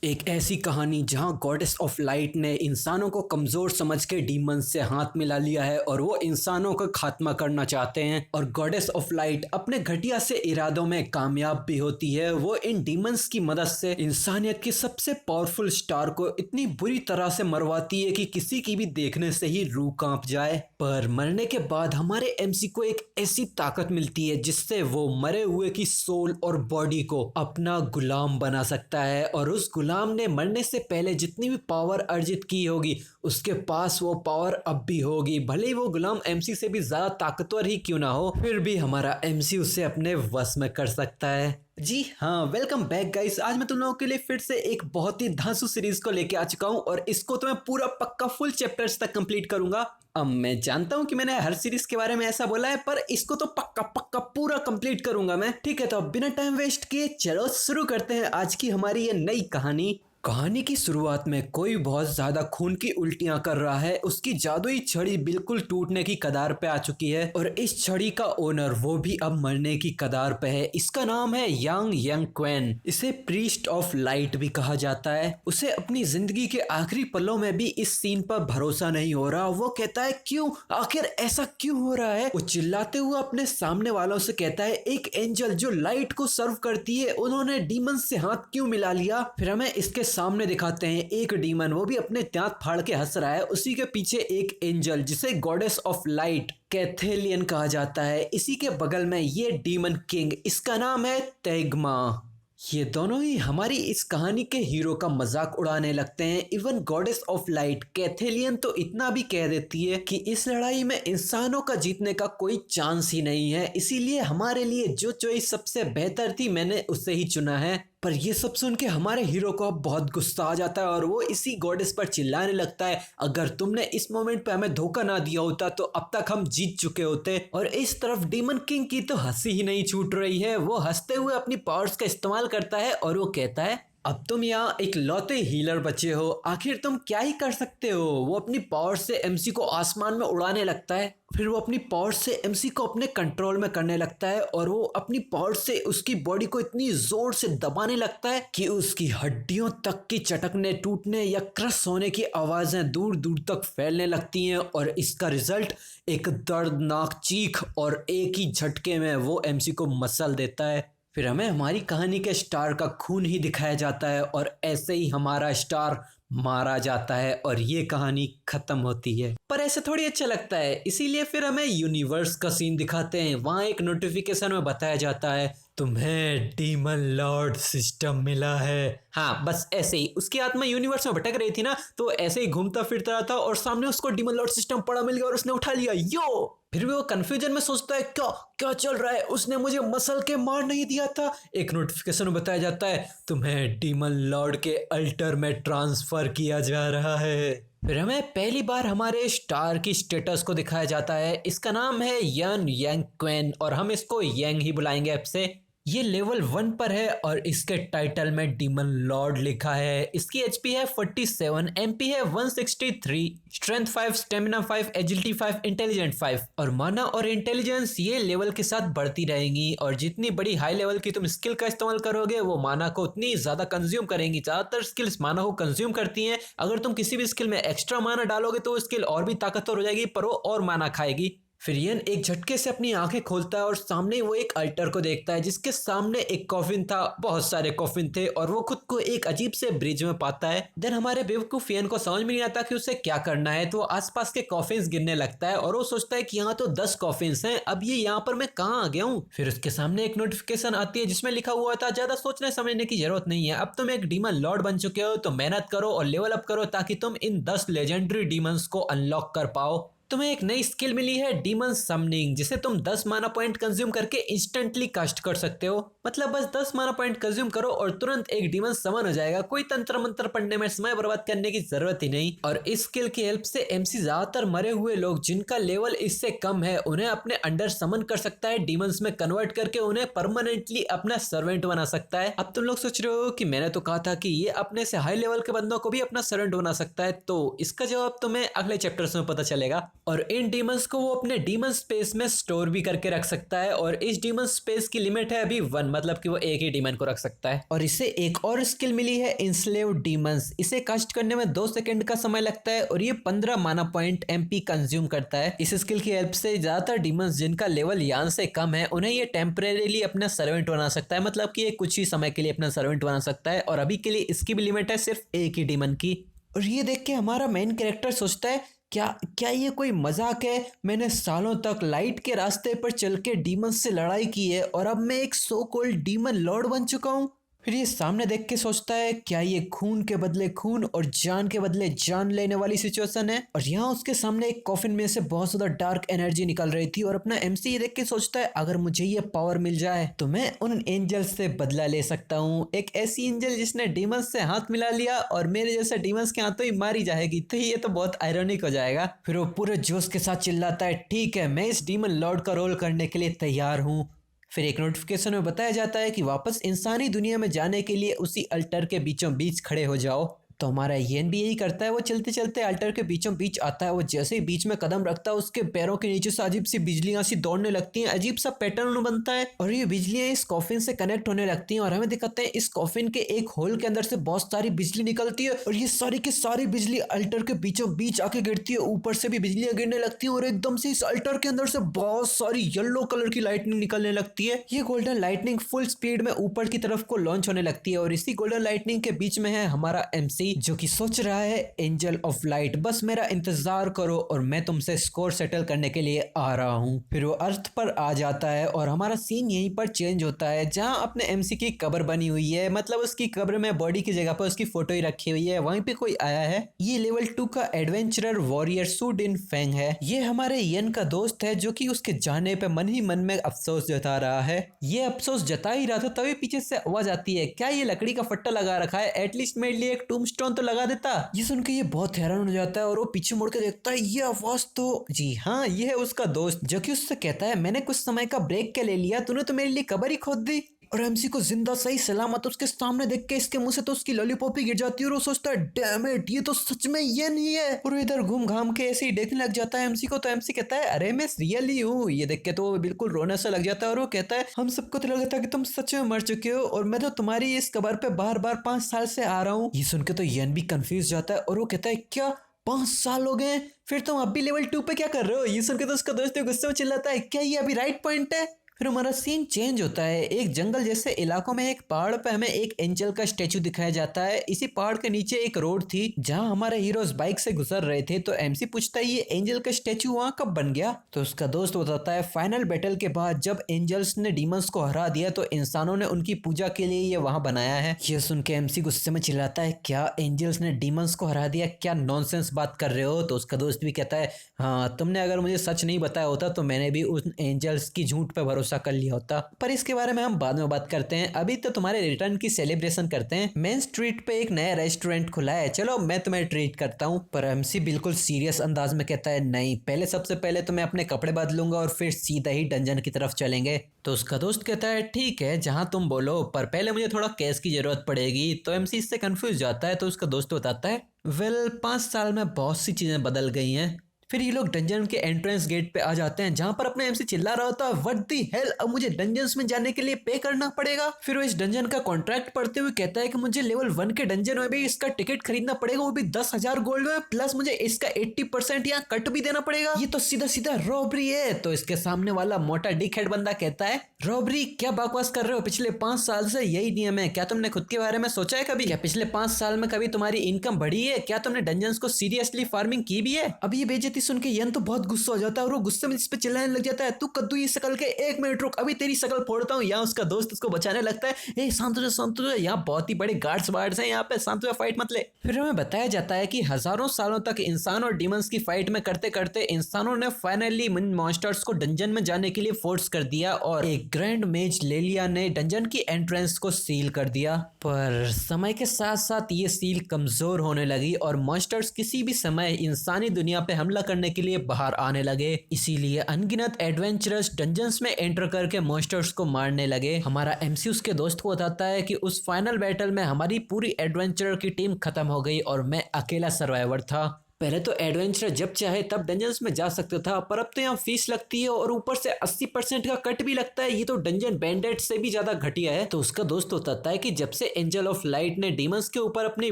एक ऐसी कहानी जहां गॉडेस ऑफ लाइट ने इंसानों को कमजोर समझ के डीमंस से हाथ मिला लिया है और वो इंसानों का खात्मा करना चाहते हैं। और गॉडेस ऑफ लाइट अपने घटिया से इरादों में कामयाब भी होती है। वो इन डीमंस की मदद से इंसानियत की सबसे पावरफुल स्टार को इतनी बुरी तरह से मरवाती है कि किसी की भी देखने से ही रूह कांप जाए। पर मरने के बाद हमारे एमसी को एक ऐसी ताकत मिलती है जिससे वो मरे हुए की सोल और बॉडी को अपना गुलाम बना सकता है। और उस गुलाम ने मरने से पहले जितनी भी पावर अर्जित की होगी उसके पास वो पावर अब भी होगी। भले ही वो गुलाम एमसी से भी ज्यादा ताकतवर ही क्यों ना हो, फिर भी हमारा एमसी उसे अपने वश में कर सकता है। जी हाँ, वेलकम बैक गाइस। आज मैं तुम लोगों के लिए फिर से एक बहुत ही धांसू सीरीज को लेके आ चुका हूँ और इसको तो मैं पूरा पक्का फुल चैप्टर्स तक कंप्लीट करूंगा। अब मैं जानता हूँ कि मैंने हर सीरीज के बारे में ऐसा बोला है, पर इसको तो पक्का पक्का पूरा कंप्लीट करूंगा मैं। ठीक है, तो अब बिना टाइम वेस्ट किए चलो शुरू करते हैं आज की हमारी ये नई कहानी। कहानी की शुरुआत में कोई बहुत ज्यादा खून की उल्टियां कर रहा है। उसकी जादुई छड़ी बिल्कुल टूटने की कगार पे आ चुकी है और इस छड़ी का ओनर वो भी अब मरने की कगार पे है। इसका नाम है यांग क्वेन। इसे प्रीस्ट ऑफ लाइट भी कहा जाता है। उसे अपनी जिंदगी के आखिरी पलों में भी इस सीन पर भरोसा नहीं हो रहा। वो कहता है क्यों, आखिर ऐसा क्यों हो रहा है। वो चिल्लाते हुए अपने सामने वालों से कहता है एक एंजल जो लाइट को सर्व करती है उन्होंने डीमन से हाथ क्यों मिला लिया। फिर हमें इसके सामने दिखाते हैं एक डीमन, वो भी अपने दांत फाड़ के हंस रहा है। उसी के पीछे एक एंजल जिसे गॉडेस ऑफ लाइट कैथेलियन कहा जाता है। इसी के बगल में ये डीमन किंग, इसका नाम है तेग्मा। ये दोनों ही हमारी इस कहानी के हीरो का मजाक उड़ाने लगते हैं। इवन गॉडेस ऑफ लाइट कैथेलियन तो इतना भी कह देती है कि इस लड़ाई में इंसानों का जीतने का कोई चांस ही नहीं है, इसीलिए हमारे लिए जो चॉइस सबसे बेहतर थी मैंने उसे ही चुना है। पर ये सब सुन के हमारे हीरो को अब बहुत गुस्सा आ जाता है और वो इसी गॉडेस पर चिल्लाने लगता है अगर तुमने इस मोमेंट पे हमें धोखा ना दिया होता तो अब तक हम जीत चुके होते। और इस तरफ डीमन किंग की तो हंसी ही नहीं छूट रही है। वो हंसते हुए अपनी पावर्स का इस्तेमाल करता है और वो कहता है अब तुम यहाँ एक लौते हीलर बचे हो, आखिर तुम क्या ही कर सकते हो। वो अपनी पावर से एमसी को आसमान में उड़ाने लगता है। फिर वो अपनी पावर से एमसी को अपने कंट्रोल में करने लगता है और वो अपनी पावर से उसकी बॉडी को इतनी जोर से दबाने लगता है कि उसकी हड्डियों तक की चटकने, टूटने या क्रश होने की आवाजें दूर दूर तक फैलने लगती हैं। और इसका रिजल्ट एक दर्दनाक चीख और एक ही झटके में वो एमसी को मसल देता है। फिर हमें हमारी कहानी के स्टार का खून ही दिखाया जाता है और ऐसे ही हमारा स्टार मारा जाता है और ये कहानी खत्म होती है। पर ऐसे थोड़ी अच्छा लगता है, इसीलिए फिर हमें यूनिवर्स का सीन दिखाते हैं। वहां एक नोटिफिकेशन में बताया जाता है तुम्हें डीमन लॉर्ड सिस्टम मिला है। हाँ, बस ऐसे ही उसकी आत्मा यूनिवर्स में भटक रही थी ना, तो ऐसे ही घूमता फिरता रहा था और सामने उसको डीमन लॉर्ड सिस्टम पड़ा मिल गया और उसने उठा लिया। यो, फिर भी वो कंफ्यूजन में सोचता है क्या क्या चल रहा है, उसने मुझे मसल के मार नहीं दिया था। एक नोटिफिकेशन में बताया जाता है तुम्हें डीमन लॉर्ड के अल्टर में ट्रांसफर किया जा रहा है। फिर हमें पहली बार हमारे स्टार की स्टेटस को दिखाया जाता है। इसका नाम है यांग क्वेन और हम इसको यांग ही बुलाएंगे अब से। ये लेवल 1 पर है और इसके टाइटल में डीमन लॉर्ड लिखा है। इसकी एचपी है 47, एमपी है 163, स्ट्रेंथ 5, स्टेमिना 5, एजिलिटी 5, इंटेलिजेंट 5 और माना और इंटेलिजेंस ये लेवल के साथ बढ़ती रहेंगी। और जितनी बड़ी हाई लेवल की तुम स्किल का इस्तेमाल करोगे वो माना को उतनी ज्यादा कंज्यूम करेंगी। ज्यादातर स्किल्स माना को कंज्यूम करती हैं। अगर तुम किसी भी स्किल में एक्स्ट्रा माना डालोगे तो वो स्किल और भी ताकतवर हो जाएगी, पर वो और माना खाएगी। फिर यन एक झटके से अपनी आंखें खोलता है और सामने वो एक अल्टर को देखता है जिसके सामने एक कॉफिन था। बहुत सारे कॉफिन थे और वो खुद को एक अजीब से ब्रिज में पाता है। देन हमारे बेवकूफ यन को समझ में नहीं आता कि उसे क्या करना है, तो आसपास के कॉफिन्स गिनने लगता है और वो सोचता है कि यहाँ तो 10 कॉफिन्स हैं, अब ये यहाँ पर मैं कहाँ आ गया हूँ। फिर उसके सामने एक नोटिफिकेशन आती है जिसमें लिखा हुआ था ज्यादा सोचने समझने की जरूरत नहीं है, अब तुम एक डीमन लॉर्ड बन चुके हो तो मेहनत करो और लेवल अप करो ताकि तुम इन 10 लेजेंडरी डीमंस को अनलॉक कर पाओ। तुम्हें एक नई स्किल मिली है डीमन समनिंग, जिसे तुम 10 माना पॉइंट कंज्यूम करके इंस्टेंटली कास्ट कर सकते हो। मतलब बस 10 माना पॉइंट कंज्यूम करो और तुरंत एक डीमन समन हो जाएगा। कोई तंत्र मंत्र पढ़ने में समय बर्बाद करने की जरूरत ही नहीं। और इस स्किल की हेल्प से एमसी ज्यादातर मरे हुए लोग जिनका लेवल इससे कम है उन्हें अपने अंडर समन कर सकता है, डीमंस में कन्वर्ट करके उन्हें परमानेंटली अपना सर्वेंट बना सकता है। अब तुम लोग सोच रहे हो कि मैंने तो कहा था कि ये अपने से हाई लेवल के बंदों को भी अपना सर्वेंट बना सकता है, तो इसका जवाब तुम्हें अगले चैप्टर्स में पता चलेगा। और इन डीमंस को वो अपने डीमन स्पेस में स्टोर भी करके रख सकता है और इस डीमन स्पेस की लिमिट है अभी 1, मतलब कि वो एक ही डीमन को रख सकता है। और इसे एक और स्किल मिली है इंस्लेव डीमंस। इसे कास्ट करने में 2 सेकंड का समय लगता है और ये 15 माना पॉइंट एमपी कंज्यूम करता है। इस स्किल की हेल्प से ज्यादातर डीमंस जिनका लेवल यान से कम है उन्हें ये टेम्परेरीली अपना सर्वेंट बना सकता है, मतलब कि ये कुछ ही समय के लिए अपना सर्वेंट बना सकता है और अभी के लिए इसकी भी लिमिट है सिर्फ एक ही डीमन की। और ये देख के हमारा मेन कैरेक्टर सोचता है क्या क्या ये कोई मजाक है? मैंने सालों तक लाइट के रास्ते पर चल के डीमन से लड़ाई की है और अब मैं एक सो कॉल्ड डीमन लॉर्ड बन चुका हूँ। फिर ये सामने देख के सोचता है क्या ये खून के बदले खून और जान के बदले जान लेने वाली सिचुएशन है। और यहाँ उसके सामने एक कॉफिन में से बहुत ज्यादा डार्क एनर्जी निकल रही थी और अपना एमसी ये देख के सोचता है अगर मुझे ये पावर मिल जाए तो मैं उन एंजल्स से बदला ले सकता हूँ। एक ऐसी एंजल जिसने डीमंस से हाथ मिला लिया और मेरे जैसे डीमंस के हाथों ही मारी जाएगी, तो ये तो बहुत आयरॉनिक हो जाएगा। फिर वो पूरे जोश के साथ चिल्लाता है ठीक है, मैं इस डीमन लॉर्ड का रोल करने के लिए तैयार हूँ। फिर एक नोटिफिकेशन में बताया जाता है कि वापस इंसानी दुनिया में जाने के लिए उसी अल्टर के बीचों बीच खड़े हो जाओ। तो हमारा येन भी यही करता है, वो चलते चलते अल्टर के बीचों बीच आता है। वो जैसे ही बीच में कदम रखता है उसके पैरों के नीचे से अजीब सी बिजलियां सी दौड़ने लगती हैं, अजीब सा पैटर्न बनता है और ये बिजलियां इस कॉफिन से कनेक्ट होने लगती हैं और हमें दिखाते हैं इस कॉफिन के एक होल के अंदर से बहुत सारी बिजली निकलती है और ये सारी की सारी बिजली अल्टर के बीचों बीच आके गिरती है। ऊपर से भी बिजलियां गिरने लगती हैं और एकदम से इस अल्टर के अंदर से बहुत सारी येलो कलर की लाइटनिंग निकलने लगती है। ये गोल्डन लाइटनिंग फुल स्पीड में ऊपर की तरफ को लॉन्च होने लगती है और इसी गोल्डन लाइटनिंग के बीच में है हमारा एमसी, जो कि सोच रहा है एंजल ऑफ लाइट बस मेरा इंतजार करो और मैं तुमसे स्कोर सेटल करने के लिए आ रहा हूँ। फिर वो अर्थ पर आ जाता है और हमारा सीन यहीं पर चेंज होता है जहाँ अपने एमसी की कब्र बनी हुई है, मतलब उसकी कब्र में बॉडी की जगह पर उसकी फोटो ही रखी हुई है, वहीं पे कोई आया है। ये लेवल 2 का एडवेंचरर वॉरियर सू डिन फेंग है। ये हमारे येन का दोस्त है जो कि उसके जाने पे मन ही मन में अफसोस जता रहा है। ये अफसोस जता ही रहा था तभी पीछे से आवाज आती है क्या ये लकड़ी का फट्टा लगा रखा है, एटलीस्ट मेरे लिए एक टूमस्टोन तो लगा देता। ये सुन के ये बहुत हैरान हो जाता है और वो पीछे मुड़ के देखता है ये आवाज तो जी हाँ ये है उसका दोस्त, जो कि उससे कहता है मैंने कुछ समय का ब्रेक क्या ले लिया, तूने तो मेरे लिए कब्र ही खोद दी। और एमसी को जिंदा सही सलामत उसके सामने देख के इसके मुंह से तो उसकी लॉलीपॉप ही गिर जाती है और वो सोचता है डैम इट ये तो सच में ये नहीं है। और वो इधर घूम घाम के ऐसे ही देखने लग जाता है एमसी को। तो एमसी कहता है अरे मैं रियली हूँ। ये देख के तो वो बिल्कुल रोने से लग जाता है और वो कहता है हम सबको तो लगा था कि तुम सच में मर चुके हो और मैं तो तुम्हारी इस कब्र पे बार बार 5 साल से आ रहा हूँ। ये सुन के तो येन भी कंफ्यूज जाता है और वो कहता है क्या 5 साल हो गए, फिर तुम अब भी लेवल 2 पे क्या कर रहे हो? ये सुन के तो उसका दोस्त गुस्से में चिल्लाता है क्या ये अभी राइट पॉइंट है? फिर हमारा सीन चेंज होता है। एक जंगल जैसे इलाकों में एक पहाड़ पे हमें एक एंजल का स्टेचू दिखाया जाता है। इसी पहाड़ के नीचे एक रोड थी जहां हमारे हीरोज बाइक से गुजर रहे थे। तो एमसी पूछता है ये एंजल का स्टेचू वहां कब बन गया? तो उसका दोस्त बताता है फाइनल बैटल के बाद जब एंजल्स ने डीमंस को हरा दिया तो इंसानों ने उनकी पूजा के लिए ये वहां बनाया है। ये सुन के एमसी गुस्से में चिल्लाता है क्या एंजल्स ने डीमंस को हरा दिया, क्या नॉनसेंस बात कर रहे हो? तो उसका दोस्त भी कहता है हाँ तुमने अगर मुझे सच नहीं बताया होता तो मैंने भी उन एंजल्स की झूठ पे भरोसा कर लिया होता, पर इसके बारे में हम बाद में बात करते हैं। अभी तो तुम्हारे रिटर्न की सेलिब्रेशन करते हैं। मेन स्ट्रीट पे एक नया रेस्टोरेंट खुला है, चलो मैं तुम्हें ट्रीट करता हूँ। पर एमसी बिल्कुल सीरियस अंदाज में कहता है नहीं, पहले सबसे पहले तो मैं अपने कपड़े बदलूंगा और फिर सीधा ही डंजन की तरफ चलेंगे। तो उसका दोस्त कहता है ठीक है जहां तुम बोलो, पर पहले मुझे थोड़ा कैश की जरूरत पड़ेगी। तो एमसी इससे कंफ्यूज जाता है। तो उसका दोस्त बताता है वेल 5 साल में बहुत सी चीजें बदल गई हैं। फिर ये लोग डंजन के एंट्रेंस गेट पे आ जाते हैं जहां पर अपने एमसी चिल्ला रहा होता है व्हाट द हेल, अब मुझे डंजन्स में जाने के लिए पे करना पड़ेगा। फिर वो इस डंजन का कॉन्ट्रैक्ट पढ़ते हुए कहता है कि मुझे लेवल 1 के डंजन में भी इसका टिकट खरीदना पड़ेगा, वो भी 10,000 गोल्ड में, प्लस मुझे इसका 80% यहाँ कट भी देना पड़ेगा। ये तो सीधा सीधा रॉबरी है। तो इसके सामने वाला मोटा डिक हेड बंदा कहता है रॉबरी, क्या बकवास कर रहे हो, पिछले 5 साल से यही नियम है, क्या तुमने खुद के बारे में सोचा है कभी? क्या पिछले 5 साल में कभी तुम्हारी इनकम बढ़ी है? क्या तुमने डंजन्स को सीरियसली फार्मिंग की भी है? अब ये बेइज्जती सुन के यन तो बहुत गुस्सा हो जाता है और वो गुस्से में इस पे चिल्लाने लग जाता है तू कद्दू ये शकल के 1 मिनट रुक, अभी तेरी शकल फोड़ता हूँ। यहाँ उसका दोस्त उसको बचाने लगता है ए शांत हो जा, यहाँ बहुत ही बड़े गार्ड्स वार्ड्स हैं, यहाँ पे शांत हो, फाइट मत ले। फिर हमें बताया जाता है कि हजारों सालों तक इंसान और डीमंस की फाइट में करते करते इंसानों ने फाइनली मॉन्स्टर्स को डंजन में जाने के लिए फोर्स कर दिया और एक ग्रैंड मेज लेलिया ने डंजन की एंट्रेंस को सील कर दिया। पर समय के साथ साथ ये सील कमजोर होने लगी और मॉन्स्टर्स किसी भी समय इंसानी दुनिया पे हमला करने के लिए बाहर आने लगे। इसीलिए अनगिनत एडवेंचरस डंजन्स में एंटर करके मॉन्स्टर्स को मारने लगे। हमारा एमसी उसके दोस्त को बताता है कि उस फाइनल बैटल में हमारी पूरी एडवेंचरर की टीम खत्म हो गई और मैं अकेला सर्वाइवर था। पहले तो एडवेंचर जब चाहे तब डंजन्स में जा सकता था, पर अब तो यहाँ फीस लगती है और ऊपर से 80% का कट भी लगता है। ये तो डंजन बैंडेड से भी ज्यादा घटिया है। तो उसका दोस्त बताता है कि जब से एंजल ऑफ लाइट ने डीमंस के ऊपर अपनी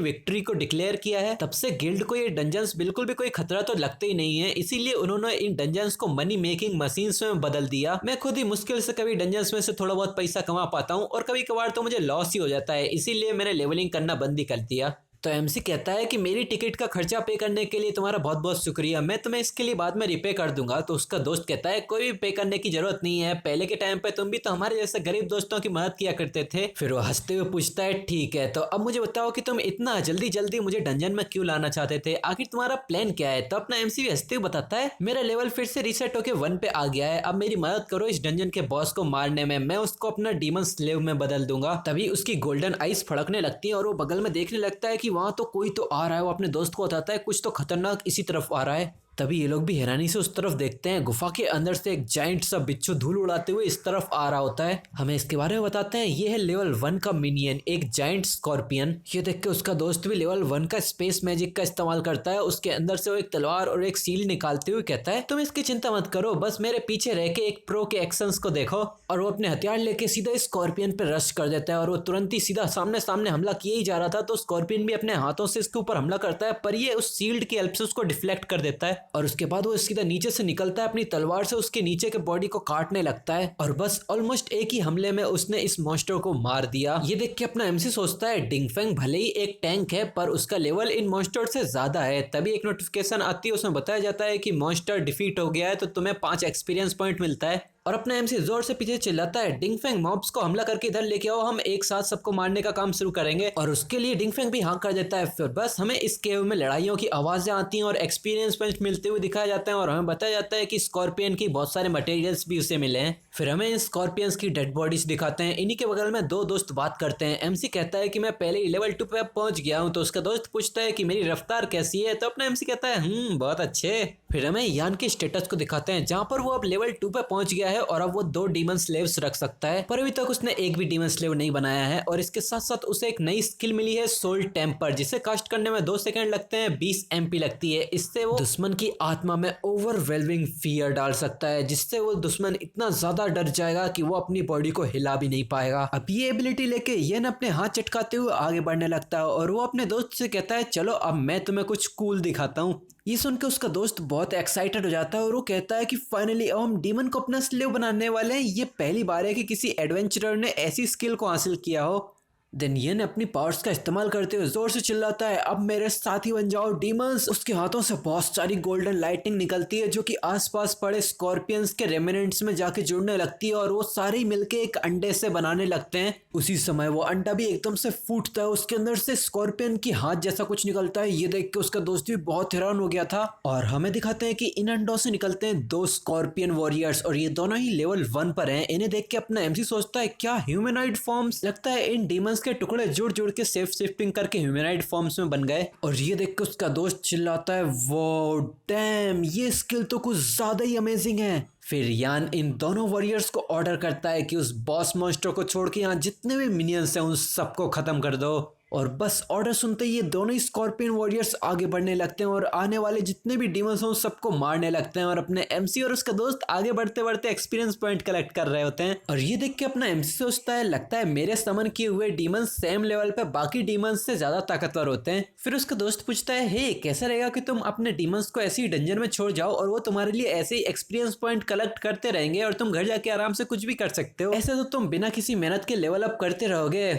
विक्ट्री को डिक्लेयर किया है, तब से गिल्ड को ये डंजन्स बिल्कुल भी कोई खतरा तो लगते ही नहीं है। इसीलिए उन्होंने इन डंजन्स को मनी मेकिंग मशीन्स में बदल दिया। मैं खुद ही मुश्किल से कभी डंजन्स में से थोड़ा बहुत पैसा कमा पाता हूँ और कभी कभार तो मुझे लॉस ही हो जाता है, इसीलिए मैंने लेवलिंग करना बंद ही कर दिया। तो एमसी कहता है कि मेरी टिकट का खर्चा पे करने के लिए तुम्हारा बहुत बहुत शुक्रिया, मैं तुम्हें इसके लिए बाद में रिपे कर दूंगा। तो उसका दोस्त कहता है कोई भी पे करने की जरूरत नहीं है, पहले के टाइम पे तुम भी तो हमारे जैसे गरीब दोस्तों की मदद किया करते थे। फिर वो हंसते हुए पूछता है ठीक है, तो अब मुझे बताओ कि तुम इतना जल्दी जल्दी मुझे डंजन में क्यों लाना चाहते थे, आखिर तुम्हारा प्लान क्या है। तो अपना एमसी भी हंसते हुए बताता है मेरा लेवल फिर से रीसेट होकर 1 पे आ गया है, अब मेरी मदद करो इस डंजन के बॉस को मारने में, मैं उसको अपना डीमन स्लेव में बदल दूंगा। तभी उसकी गोल्डन आइस फड़कने लगती है और वो बगल में देखने लगता है कि वहां तो कोई तो आ रहा है। वो अपने दोस्त को बताता है कुछ तो खतरनाक इसी तरफ आ रहा है। तभी ये लोग भी हैरानी से उस तरफ देखते हैं। गुफा के अंदर से एक जाइंट सा बिच्छू धूल उड़ाते हुए इस तरफ आ रहा होता है। हमें इसके बारे में बताते हैं ये है लेवल 1 का मिनियन, एक जाइंट स्कॉर्पियन। ये देख के उसका दोस्त भी लेवल 1 का स्पेस मैजिक का इस्तेमाल करता है। उसके अंदर से वो एक तलवार और एक सील निकालते हुए कहता है तुम इसकी चिंता मत करो, बस मेरे पीछे रह के एक प्रो के एक्शंस को देखो। और वो अपने हथियार लेके सीधा स्कॉर्पियन पे रश कर देता है और वो तुरंत ही सीधा सामने सामने हमला किए ही जा रहा था। तो स्कॉर्पियन भी अपने हाथों से इसके ऊपर हमला करता है, पर ये उस सील्ड की हेल्प से उसको डिफ्लेक्ट कर देता है और उसके बाद वो सीधा नीचे से निकलता है, अपनी तलवार से उसके नीचे के बॉडी को काटने लगता है और बस ऑलमोस्ट एक ही हमले में उसने इस मॉन्स्टर को मार दिया। ये देख के अपना एमसी सोचता है डिंगफेंग भले ही एक टैंक है, पर उसका लेवल इन मॉन्स्टर से ज्यादा है। तभी एक नोटिफिकेशन आती है, उसमें बताया जाता है कि मॉन्स्टर डिफीट हो गया है, तो तुम्हें 5 एक्सपीरियंस पॉइंट मिलता है। और अपना एमसी जोर से पीछे चिल्लाता है डिंगफेंग मॉब्स को हमला करके इधर लेके आओ, हम एक साथ सबको मारने का काम शुरू करेंगे। और उसके लिए डिंगफेंग भी हाँ कर देता है। फिर बस हमें इस केव में लड़ाइयों की आवाजें आती हैं और एक्सपीरियंस पॉइंट मिलते हुए दिखाया जाता है और हमें बताया जाता है कि स्कॉर्पियन की बहुत सारे मटेरियल्स भी उसे मिले हैं। फिर हमें इन स्कॉर्पियंस की डेड बॉडीज दिखाते हैं। इन्हीं के बगल में 2 दोस्त बात करते हैं। एमसी कहता है कि मैं पहले ही लेवल 2 पे पहुंच गया हूं। तो उसका दोस्त पूछता है कि मेरी रफ्तार कैसी है। तो अपना एमसी कहता है बहुत अच्छे। फिर हमें यान के स्टेटस को दिखाते हैं, जहां पर वो अब लेवल 2 पे पहुंच गया है और अब वो 2 डीमन स्लेव्स रख सकता है, पर अभी तक उसने एक भी डीमन स्लेव नहीं बनाया है। और इसके साथ साथ उसे एक नई स्किल मिली है सोल टेम्पर, जिसे कास्ट करने में 2 सेकंड लगते हैं, 20 MP लगती है। इससे वो दुश्मन की आत्मा में ओवरवेलमिंग फियर डाल सकता है, जिससे वो दुश्मन इतना ज्यादा डर जाएगा कि वो अपनी बॉडी को हिला भी नहीं पाएगा। अब ये एबिलिटी लेके येन अपने हाथ चटकाते हुए आगे बढ़ने लगता है और वो अपने दोस्त से कहता है चलो अब मैं तुम्हें कुछ कूल दिखाता हूँ। ये सुन के उसका दोस्त बहुत एक्साइटेड हो जाता है और वो कहता है कि फाइनली अब हम डीमन को अपना स्लेव बनाने वाले हैं। ये पहली बार है कि किसी एडवेंचरर ने ऐसी स्किल को हासिल किया हो। देन येन अपनी पावर्स का इस्तेमाल करते हुए जोर से चिल्लाता है अब मेरे साथी बन जाओ डीमंस। उसके हाथों से बहुत सारी गोल्डन लाइटिंग निकलती है जो कि आसपास पड़े स्कॉर्पियंस के रेमिनेंट्स में जाके जुड़ने लगती है और वो सारे मिलके एक अंडे से बनाने लगते हैं। उसी समय वो अंडा भी एकदम से फूटता है, उसके अंदर से स्कॉर्पियन की हाथ जैसा कुछ निकलता है। ये देख के उसका दोस्त भी बहुत हैरान हो गया था और हमें दिखाते हैं कि इन अंडों से निकलते हैं 2 स्कॉर्पियन वॉरियर्स और ये दोनों ही लेवल 1 पर हैं। इन्हें देख के अपना एमसी सोचता है क्या ह्यूमनॉइड फॉर्म्स, लगता है इन डीमंस के टुकड़े जुड़ जुड़ के सेफ शिफ्टिंग करके ह्यूमनॉइड फॉर्म्स में बन गए। और ये देख के उसका दोस्त चिल्लाता है वो डैम, ये स्किल तो कुछ ज्यादा ही अमेजिंग है। फिर यान इन दोनों वॉरियर्स को ऑर्डर करता है कि उस बॉस मॉन्स्टर को छोड़ के यहाँ जितने भी मिनियंस हैं उन सबको खत्म कर दो। और बस ऑर्डर सुनते ही ये दोनों ही स्कॉर्पियन वॉरियर्स आगे बढ़ने लगते हैं और आने वाले जितने भी डीमंस हैं उन सबको मारने लगते हैं। और अपने एमसी और उसका दोस्त आगे बढ़ते बढ़ते एक्सपीरियंस पॉइंट कलेक्ट कर रहे होते हैं। और ये देख के अपना एमसी सोचता है लगता है मेरे समन किए हुए डीमंस सेम लेवल पे बाकी डीमंस से ज्यादा ताकतवर होते हैं। फिर उसका दोस्त पूछता है हे कैसा रहेगा कि तुम अपने डीमंस को ऐसे ही डंजन में छोड़ जाओ और वो तुम्हारे लिए ऐसे ही एक्सपीरियंस पॉइंट कलेक्ट करते रहेंगे और तुम घर जाके आराम से कुछ भी कर सकते हो। ऐसे तो तुम बिना किसी मेहनत के लेवल अप करते रहोगे।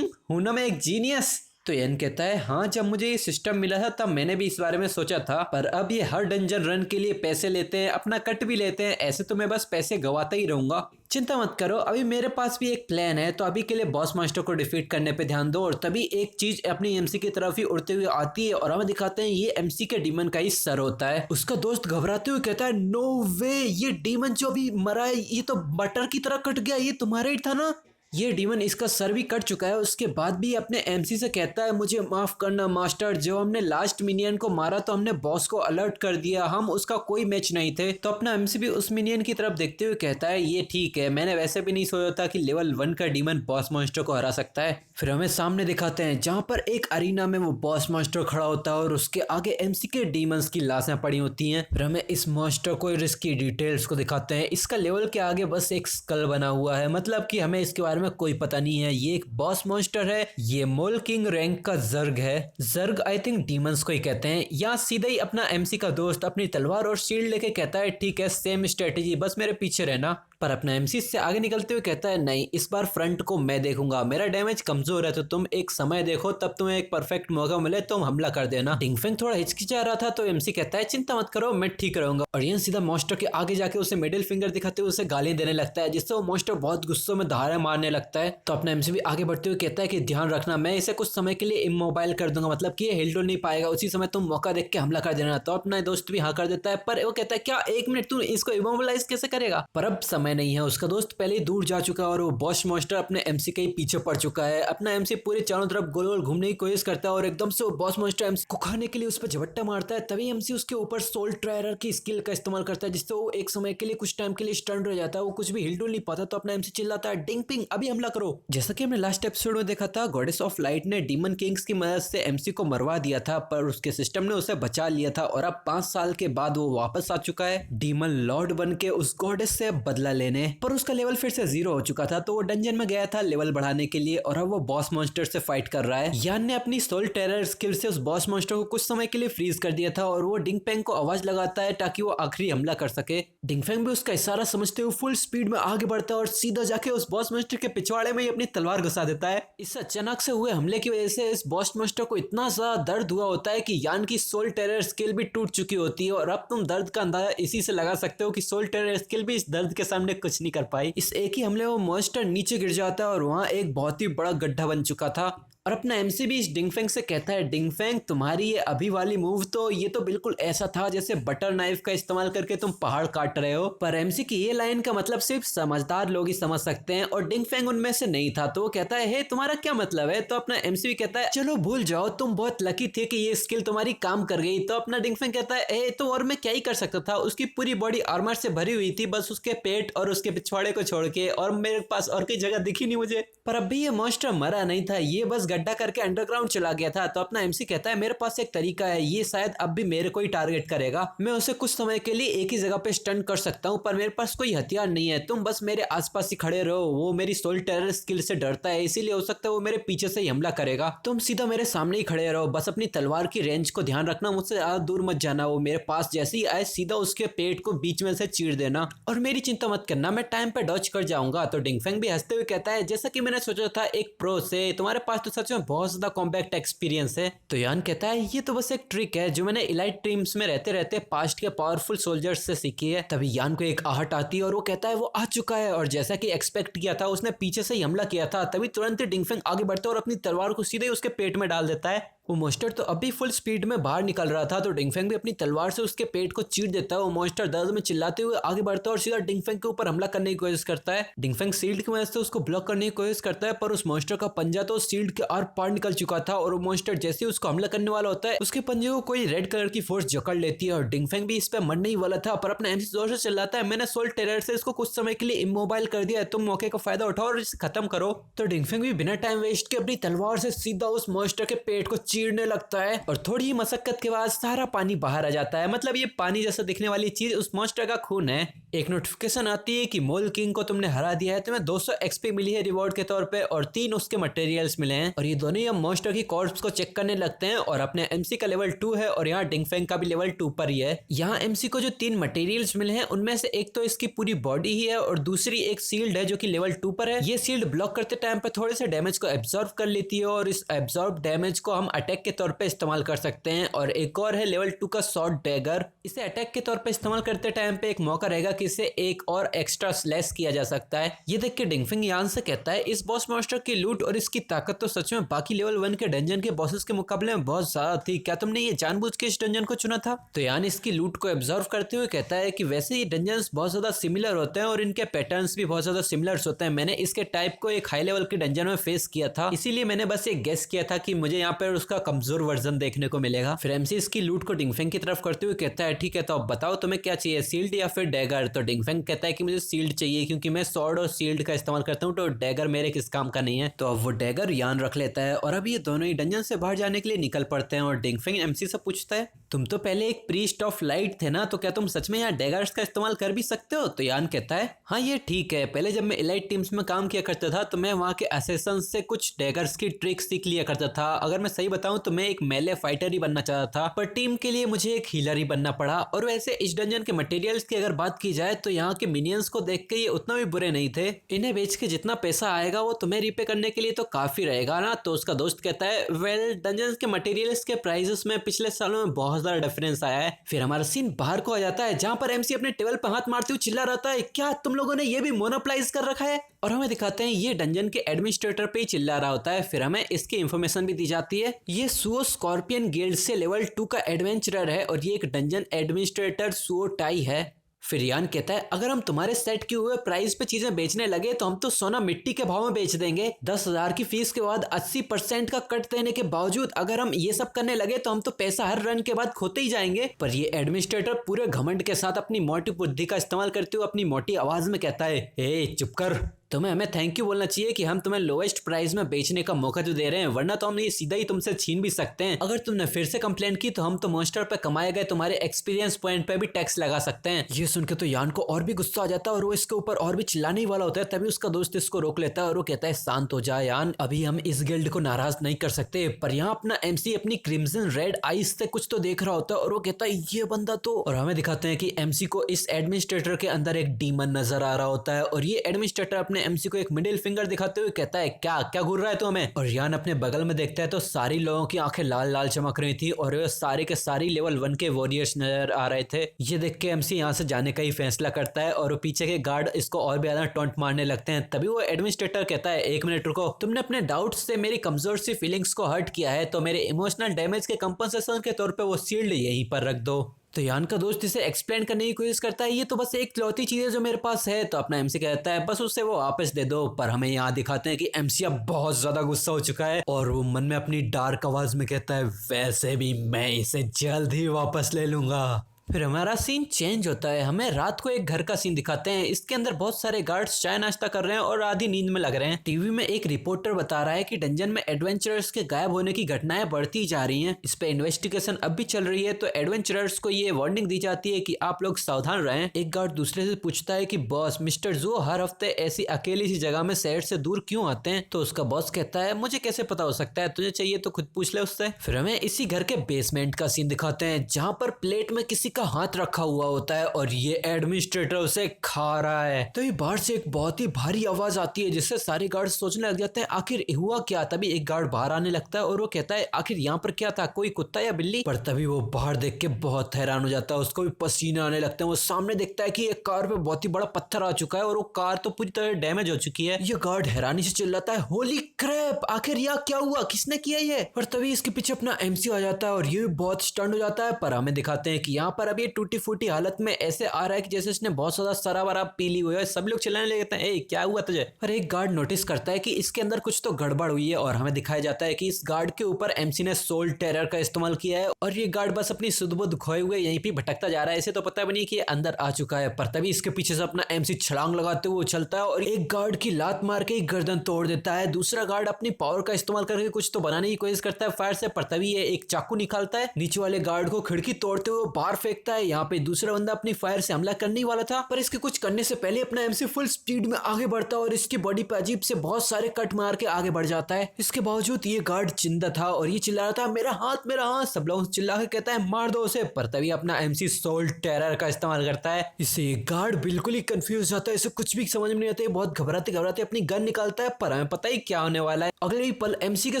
हूं ना मैं एक जीनियस। तो एन कहता है हाँ, जब मुझे ये सिस्टम मिला था तब मैंने भी इस बारे में सोचा था, पर अब ये हर डंजन रन के लिए पैसे लेते हैं, अपना कट भी लेते हैं, ऐसे तो मैं बस पैसे गवाता ही रहूंगा। चिंता मत करो, अभी मेरे पास भी एक प्लान है, तो अभी के लिए बॉस मास्टर को डिफीट करने पे ध्यान दो। और तभी एक चीज अपनी एमसी की तरफ ही उड़ते हुए आती है और हमें दिखाते हैं ये एमसी के डीमन का ही सर होता है। उसका दोस्त घबराते हुए कहता है नो वे, ये डीमन जो अभी मरा है ये तो बटर की तरह कट गया, ये तुम्हारा ही था ना। ये डीमन इसका सर भी कट चुका है, उसके बाद भी अपने एमसी से कहता है मुझे माफ करना मास्टर, जो हमने लास्ट मिनियन को मारा तो हमने बॉस को अलर्ट कर दिया, हम उसका कोई मैच नहीं थे। तो अपना एमसी भी उस मिनियन की तरफ देखते हुए कहता है ये ठीक है, मैंने वैसे भी नहीं सोचा था कि लेवल 1 का डीमन बॉस मॉन्स्टर को हरा सकता है। फिर हमें सामने दिखाते हैं जहाँ पर एक अरीना में वो बॉस मॉन्स्टर खड़ा होता है और उसके आगे एमसी के डीमंस की लाशें पड़ी होती हैं। फिर हमें इस मॉन्स्टर को और इसकी डिटेल्स को दिखाते हैं। इसका लेवल के आगे बस एक स्कल बना हुआ है, मतलब कि हमें इसके बारे में कोई पता नहीं है। ये एक बॉस मॉन्स्टर है, ये मोल किंग रैंक का जर्ग है। जर्ग आई थिंक डीमंस को ही कहते हैं। यहाँ सीधा ही अपना एमसी का दोस्त अपनी तलवार और शील्ड लेके कहता है ठीक है सेम स्ट्रेटेजी, बस मेरे पीछे रहना। पर अपना एमसी से आगे निकलते हुए कहता है नहीं, इस बार फ्रंट को मैं देखूंगा, मेरा डैमेज कमजोर है, तो तुम एक समय देखो, तब तुम्हें एक परफेक्ट मौका मिले तुम हमला कर देना। डिंगफेंग थोड़ा हिचकिचा रहा था तो एमसी कहता है चिंता मत करो मैं ठीक रहूंगा। और यह सीधा मॉन्स्टर के आगे जाके उसे मिडिल फिंगर दिखाते हुए उसे गाली देने लगता है, जिससे वो मॉन्स्टर बहुत गुस्सों में धारे मारने लगता है। तो अपना एमसी भी आगे बढ़ते हुए कहता है कि ध्यान रखना, मैं इसे कुछ समय के लिए इमोबाइल कर दूंगा, मतलब कि ये हिलडुल नहीं पाएगा, उसी समय तुम मौका देख के हमला कर देना। तो अपना दोस्त भी हाँ कर देता है, पर वो कहता है क्या एक मिनट तू इसको इमोबलाइज कैसे करेगा। पर अब समय नहीं है, उसका दोस्त पहले ही दूर जा चुका है और वो बॉस मॉन्स्टर अपने एमसी के पीछे पड़ चुका है। अपना एमसी पूरे चारों तरफ गोल गोल घूमने की कोशिश करता है और एकदम से वो बॉस मॉन्स्टर एमसी को खाने के लिए उस पर झपट्टा मारता है। तभी एमसी उसके ऊपर सोल ट्रायरर की स्किल का इस्तेमाल करता है, जिससे वो एक समय के लिए कुछ टाइम के लिए स्टन रह जाता है, वो कुछ भी हिलडुल नहीं पाता। तो अपना एमसी चिल्लाता है डिंग पिंग अभी हमला करो। जैसा कि हमने लास्ट एपिसोड में देखा था, गॉडेस ऑफ लाइट ने डीमन किंग्स की मदद से एमसी को मरवा दिया था, पर उसके सिस्टम ने उसे बचा लिया था और अब 5 साल के बाद वो वापस आ चुका है डीमन लॉर्ड बन के उस गॉडेस से बदला लेने। पर उसका लेवल फिर से 0 हो चुका था, तो वो डंजन में गया था लेवल बढ़ाने के लिए और अब वो बॉस मॉन्स्टर से फाइट कर रहा है। यान ने अपनी सोल टेरर स्किल से उस बॉस मॉन्स्टर को कुछ समय के लिए फ्रीज कर दिया था और वो डिंगफेंग को आवाज लगाता है ताकि वो आखिरी हमला कर सके। डिंगफेंग भी उसका इशारा समझते हुए फुल स्पीड में आगे बढ़ता है और सीधा जाके उस बॉस मॉन्स्टर के पिछवाड़े में ही अपनी तलवार घुसा देता है। इस अचानक से हुए हमले की वजह से इस बॉस मॉन्स्टर को इतना ज्यादा दर्द हुआ होता है कि यान की सोल टेरर स्किल भी टूट चुकी होती है और अब तुम दर्द का अंदाजा इसी से लगा सकते हो कि सोल टेरर स्किल भी इस दर्द के सामने कुछ नहीं कर पाई। इस एक ही हमले में मॉन्स्टर नीचे गिर जाता है और वहां एक बहुत ही बड़ा गड्ढा बन चुका था। और अपना एमसी भी इस डिंगफेंग से कहता है डिंगफेंग तुम्हारी ये अभी वाली मूव तो ये तो बिल्कुल ऐसा था जैसे बटर नाइफ का इस्तेमाल करके तुम पहाड़ काट रहे हो। पर एमसी की ये लाइन का मतलब सिर्फ समझदार लोग ही समझ सकते हैं और डिंगफेंग उनमें से नहीं था। तो वो कहता है हे तुम्हारा क्या मतलब है। तो अपना एमसी भी कहता है चलो भूल जाओ, तुम बहुत लकी थे कि ये स्किल तुम्हारी काम कर गई। तो अपना डिंगफेंग कहता है ए तो और मैं क्या ही कर सकता था, उसकी पूरी बॉडी आर्मर से भरी हुई थी, बस उसके पेट और उसके पिछवाड़े को छोड़ के, और मेरे पास और कोई जगह दिखी नहीं मुझे। पर अब भी ये मॉन्स्टर मरा नहीं था, ये बस गड्ढा करके अंडरग्राउंड चला गया था। तो अपना एमसी कहता है मेरे पास एक तरीका है, ये शायद अब भी मेरे को ही टारगेट करेगा, मैं उसे कुछ समय के लिए एक ही जगह पे स्टन कर सकता हूँ, पर मेरे पास कोई हथियार नहीं है, तुम बस मेरे आसपास ही खड़े रहो। वो मेरी सोल टेरर स्किल से डरता है, इसीलिए हो सकता है वो मेरे पीछे से ही हमला करेगा। तुम सीधा मेरे सामने ही खड़े रहो, बस अपनी तलवार की रेंज को ध्यान रखना, मुझसे ज्यादा दूर मत जाना। वो मेरे पास जैसे ही आए सीधा उसके पेट को बीच में से चीर देना और मेरी चिंता मत करना, मैं टाइम पे डॉज कर जाऊंगा। तो डिंगफेंग भी हंसते हुए कहता है जैसा कि मैंने सोचा था एक प्रो से, तुम्हारे पास तो सच में बहुत ज्यादा कॉम्पैक्ट एक्सपीरियंस है। तो यान कहता है ये तो बस एक ट्रिक है जो मैंने इलाइट टीम्स में रहते रहते पास्ट के पावरफुल सोल्जर्स से सीखी है। तभी यान को एक आहट आती है और वो कहता है वो आ चुका है, और जैसा कि एक्सपेक्ट किया था उसने पीछे से ही हमला किया था। तभी तुरंत ही डिंगफेंग आगे बढ़ता है और अपनी तलवार को सीधे उसके पेट में डाल देता है। वो मॉन्स्टर तो अभी फुल स्पीड में बाहर निकल रहा था, तो डिंगफेंग भी अपनी तलवार से उसके पेट को चीर देता है। वो मॉन्स्टर दर्द में चिल्लाते हुए आगे बढ़ता है और सीधा डिंगफेंग के ऊपर हमला करने की कोशिश करता है। डिंगफेंग शील्ड की मदद से उसको ब्लॉक करने की कोशिश करता है, पर उस मॉन्स्टर का पंजा तो शील्ड के आर पार निकल चुका था और वो मॉन्स्टर जैसे ही उसको हमला करने वाला होता है उसके पंजे को कोई रेड कलर की फोर्स जकड़ लेती है और डिंगफेंग भी इस पे मरने ही वाला था, पर अपना एमसी जोर से चिल्लाता है मैंने सोल टेरर से इसको कुछ समय के लिए इमोबाइल कर दिया है, तुम मौके का फायदा उठाओ और इसे खत्म करो। तो डिंगफेंग भी बिना टाइम वेस्ट के अपनी तलवार से सीधा उस मॉन्स्टर के पेट को चीरने लगता है और थोड़ी ही मशक्कत के बाद सारा पानी बाहर आ जाता है। मतलब ये पानी जैसा दिखने वाली चीज उस मॉन्स्टर का खून है। एक नोटिफिकेशन आती है कि मोल किंग को तुमने हरा दिया है, तुम्हें 200 एक्सपी मिली है रिवॉर्ड के तौर पे और 3 उसके मटेरियल्स मिले हैं। और ये दोनों ही मॉन्स्टर की कॉर्प्स को चेक करने लगते हैं और अपने एमसी का लेवल 2 है और यहाँ डिंगफेंग का भी लेवल 2 पर ही है। यहाँ एमसी को जो 3 मटेरियल्स मिले हैं उनमें से एक तो इसकी पूरी बॉडी ही है और दूसरी एक शील्ड है जो कि लेवल 2 पर है। ये शील्ड ब्लॉक करते टाइम पे थोड़े से डैमेज को एब्जॉर्ब कर लेती है और इस एब्जॉर्ब डैमेज को हम अटैक के तौर पे इस्तेमाल कर सकते हैं। और एक और है लेवल 2 का शॉर्ट डैगर। इसे अटैक के तौर पे इस्तेमाल करते टाइम पे एक मौका रहेगा कि इसे एक और एक्स्ट्रा स्लैश किया जा सकता है। ये देख के डिंगफिंग यान से कहता है इस बॉस मॉन्स्टर की लूट और इसकी ताकत तो सच में बाकी लेवल 1 के डंजन के बॉसेस के मुकाबले में बहुत ज्यादा थी। क्या तुमने ये जानबूझ के इस डंजन को चुना था? तो यान इसकी लूट को ऑब्जर्व करते हुए कहता है कि वैसे ही डंजन्स बहुत ज्यादा सिमिलर होते हैं और इनके पैटर्न्स भी बहुत ज्यादा सिमिलर होते हैं। मैंने इसके टाइप को एक हाई लेवल के डंजन में फेस किया था, इसीलिए मैंने बस एक गेस किया था कि मुझे यहाँ पर उसका कमजोर वर्जन देखने को मिलेगा। फिर एमसी इसकी लूट को डिंगफेंग की तरफ करते हुए कहता है ठीक है तो अब बताओ तुम्हें क्या चाहिए, सील्ड या फिर डैगर? तो डिंगफेंग कहता है कि मुझे सील्ड चाहिए क्योंकि मैं स्वॉर्ड और सील्ड का इस्तेमाल करता हूँ, तो डैगर मेरे किस काम का नहीं है। तो अब वो डैगर यान रख लेता है और अब ये दोनों ही डंजन से बाहर जाने के लिए निकल पड़ते हैं। और डिंगफेंग एमसी से पूछता है तुम तो पहले एक प्रीस्ट ऑफ लाइट थे ना, तो क्या तुम सच में यहाँ डैगर्स का इस्तेमाल कर भी सकते हो? तो यान कहता है हाँ ये ठीक है, पहले जब मैं एलाइट टीम्स में काम किया करता था तो मैं वहाँ के असैसिन्स से कुछ डैगर्स की ट्रिक्स सीख लिया करता था। अगर मैं सही बताऊं तो मैं एक मेले फाइटर ही बनना चाहता था, पर टीम के लिए मुझे एक हीलर ही बनना पड़ा। और वैसे इस डंजन के मटेरियल्स की अगर बात की जाए तो यहाँ के मिनियंस को देख के ये उतना भी बुरे नहीं थे, इन्हें बेच के जितना पैसा आएगा वो तुम्हें रिपे करने के लिए तो काफी रहेगा ना। तो उसका दोस्त कहता है वेल डंजन के मटेरियल्स के प्राइसेस में पिछले सालों में बहुत ज्यादा डिफरेंस आया है। फिर हमारा सीन बाहर को आ जाता है जहाँ पर एमसी अपने टेबल पर हाथ मारते हुए चिल्ला रहता है क्या तुम लोगों ने ये भी मोनोपलाइज कर रखा है? और हमें दिखाते हैं ये डंजन के एडमिनिस्ट्रेटर पे ही चिल्ला रहा होता है। फिर हमें इसकी इंफॉर्मेशन भी दी जाती है, ये सुओ स्कॉर्पियन गिल्ड से लेवल 2 का एडवेंचरर है और ये एक डंजन एडमिनिस्ट्रेटर सुओ टाई है। फिर यान कहता है अगर हम तुम्हारे सेट किए हुए प्राइस पे चीजें बेचने लगे तो हम तो सोना मिट्टी के भाव में बेच देंगे। 10,000 की फीस के बाद 80% का कट देने के बावजूद अगर हम ये सब करने लगे तो हम तो पैसा हर रन के बाद खोते ही जाएंगे। पर ये एडमिनिस्ट्रेटर पूरे घमंड के साथ अपनी मोटी बुद्धि का इस्तेमाल करते हुए अपनी मोटी आवाज में कहता है ए चुप कर, तुम्हें हमें थैंक यू बोलना चाहिए कि हम तुम्हें लोएस्ट प्राइस में बेचने का मौका तो दे रहे हैं, वरना तो हम ये सीधा ही तुमसे छीन भी सकते हैं। अगर तुमने फिर से कंप्लेंट की तो हम तो मॉन्स्टर पे कमाए गए तुम्हारे एक्सपीरियंस पॉइंट पे भी टैक्स लगा सकते हैं। ये सुन के तो यान को और भी गुस्सा आ जाता है और वो इसके ऊपर और भी चिल्लाने वाला होता है। तभी उसका दोस्त इसको रोक लेता है और वो कहता है शांत हो जा यान, अभी हम इस गिल्ड को नाराज नहीं कर सकते। पर यहाँ अपना एमसी अपनी क्रिम्सन रेड आइज से कुछ तो देख रहा होता है और वो कहता है ये बंदा तो, और हमें दिखाते हैं कि एमसी को इस एडमिनिस्ट्रेटर के अंदर एक डीमन नजर आ रहा होता है और ये एडमिनिस्ट्रेटर अपने एमसी को एक मिडिल फिंगर दिखाते हुए कहता है क्या क्या घूर रहा है तू हमें? और यान अपने बगल में देखता है तो सारी लोगों की आंखें लाल लाल चमक रही थी और वे सारे के सारी लेवल 1 के वॉरियर्स नजर आ रहे थे। ये देख के एमसी यहाँ से जाने का ही फैसला करता है और वो पीछे के गार्ड इसको और भी ज्यादा टॉन्ट मारने लगते हैं। तभी वो एडमिनिस्ट्रेटर कहता है एक मिनट रुको, तुमने अपने डाउट्स से मेरी कमजोर सी फीलिंग्स को हर्ट किया है तो मेरे इमोशनल डैमेज के कंपनसेशन के तौर पर वो शील्ड यहीं पर रख दो। तो यान का दोस्त इसे एक्सप्लेन करने की कोशिश करता है ये तो बस एक लौती चीज है जो मेरे पास है। तो अपना एमसी कहता है बस उससे वो वापस दे दो। पर हमें यहाँ दिखाते हैं कि एमसी अब बहुत ज्यादा गुस्सा हो चुका है और वो मन में अपनी डार्क आवाज में कहता है वैसे भी मैं इसे जल्द ही वापस ले लूंगा। फिर हमारा सीन चेंज होता है, हमें रात को एक घर का सीन दिखाते हैं। इसके अंदर बहुत सारे गार्ड्स चाय नाश्ता कर रहे हैं और आधी नींद में लग रहे हैं। टीवी में एक रिपोर्टर बता रहा है कि डंजन में एडवेंचरर्स के गायब होने की घटनाएं बढ़ती जा रही हैं। इस पे इन्वेस्टिगेशन अब भी चल रही है। तो एडवेंचरर्स को ये वार्निंग दी जाती है कि आप लोग सावधान रहें। एक गार्ड दूसरे से पूछता है कि बॉस मिस्टर जो हर हफ्ते ऐसी अकेली सी जगह में शहर से दूर क्यों आते हैं? तो उसका बॉस कहता है मुझे कैसे पता हो सकता है, तुझे चाहिए तो खुद पूछ ले उससे। फिर हमें इसी घर के बेसमेंट का सीन दिखाते हैं जहाँ पर प्लेट में किसी का हाथ रखा हुआ होता है और ये एडमिनिस्ट्रेटर उसे खा रहा है। तो ये बाहर से एक बहुत ही भारी आवाज आती है जिससे सारे गार्ड सोचने लग जाते हैं आखिर हुआ क्या। तभी एक गार्ड बाहर आने लगता है और वो कहता है आखिर यहाँ पर क्या था, कोई कुत्ता या बिल्ली? पर तभी वो बाहर देख के बहुत हैरान हो जाता है, उसको भी पसीने आने लगते हैं। वो सामने देखता है कि एक कार पे बहुत ही बड़ा पत्थर आ चुका है और वो कार तो पूरी तरह डैमेज हो चुकी है। ये गार्ड हैरानी से चिल्लाता है होली क्रैप, आखिर यह क्या हुआ, किसने किया ये? पर तभी इसके पीछे अपना एमसी आ जाता है और ये भी बहुत स्टंड हो जाता है। पर हमें दिखाते हैं कि यहाँ पर अब ये टूटी फूटी हालत में ऐसे आ रहा है कि जैसे इसने बहुत ज्यादा शराब पी ली हुई है। सब लोग चिल्लाने लगते हैं ए क्या हुआ तुझे? पर एक गार्ड नोटिस करता है कि इसके अंदर कुछ तो गड़बड़ हुई है और हमें दिखाया जाता है कि इस गार्ड के ऊपर एमसी ने सोल टेरर का इस्तेमाल किया है और ये गार्ड बस अपनी सुध बुध खोए हुए यहीं पे भटकता जा रहा है। इसे तो पता भी नहीं कि ये अंदर आ चुका है। पर तभी इसके पीछे से अपना एमसी छलांग लगाते हुए उछलता है और एक गार्ड की लात मार के गर्दन तोड़ देता है। दूसरा गार्ड अपनी पावर का इस्तेमाल करके कुछ तो बनाने की कोशिश करता है फायर से, पर तभी ये एक चाकू निकालता है, नीचे वाले गार्ड को खिड़की तोड़ते हुए बाहर फेंक देखता है यहाँ पे दूसरा बंदा अपनी फायर से हमला करने वाला था, पर इसके कुछ करने से पहले अपना एमसी फुल स्पीड में आगे बढ़ता है और इसकी बॉडी पे अजीब से बहुत सारे कट मार के आगे बढ़ जाता है। इसके बावजूद ये गार्ड जिंदा था और ये चिल्ला रहा था मेरा हाथ मेरा हाथ। सब लोग चिल्ला के कहता है मार दो उसे, पर तभी अपना एमसी सोल टेरर का इस्तेमाल करता है। इससे ये गार्ड बिल्कुल ही कंफ्यूज जाता है, इसे कुछ भी समझ में नहीं आता है, बहुत घबराते घबराते अपनी गन निकालता है, पर हमें पता ही क्या होने वाला है। अगले ही पल एमसी के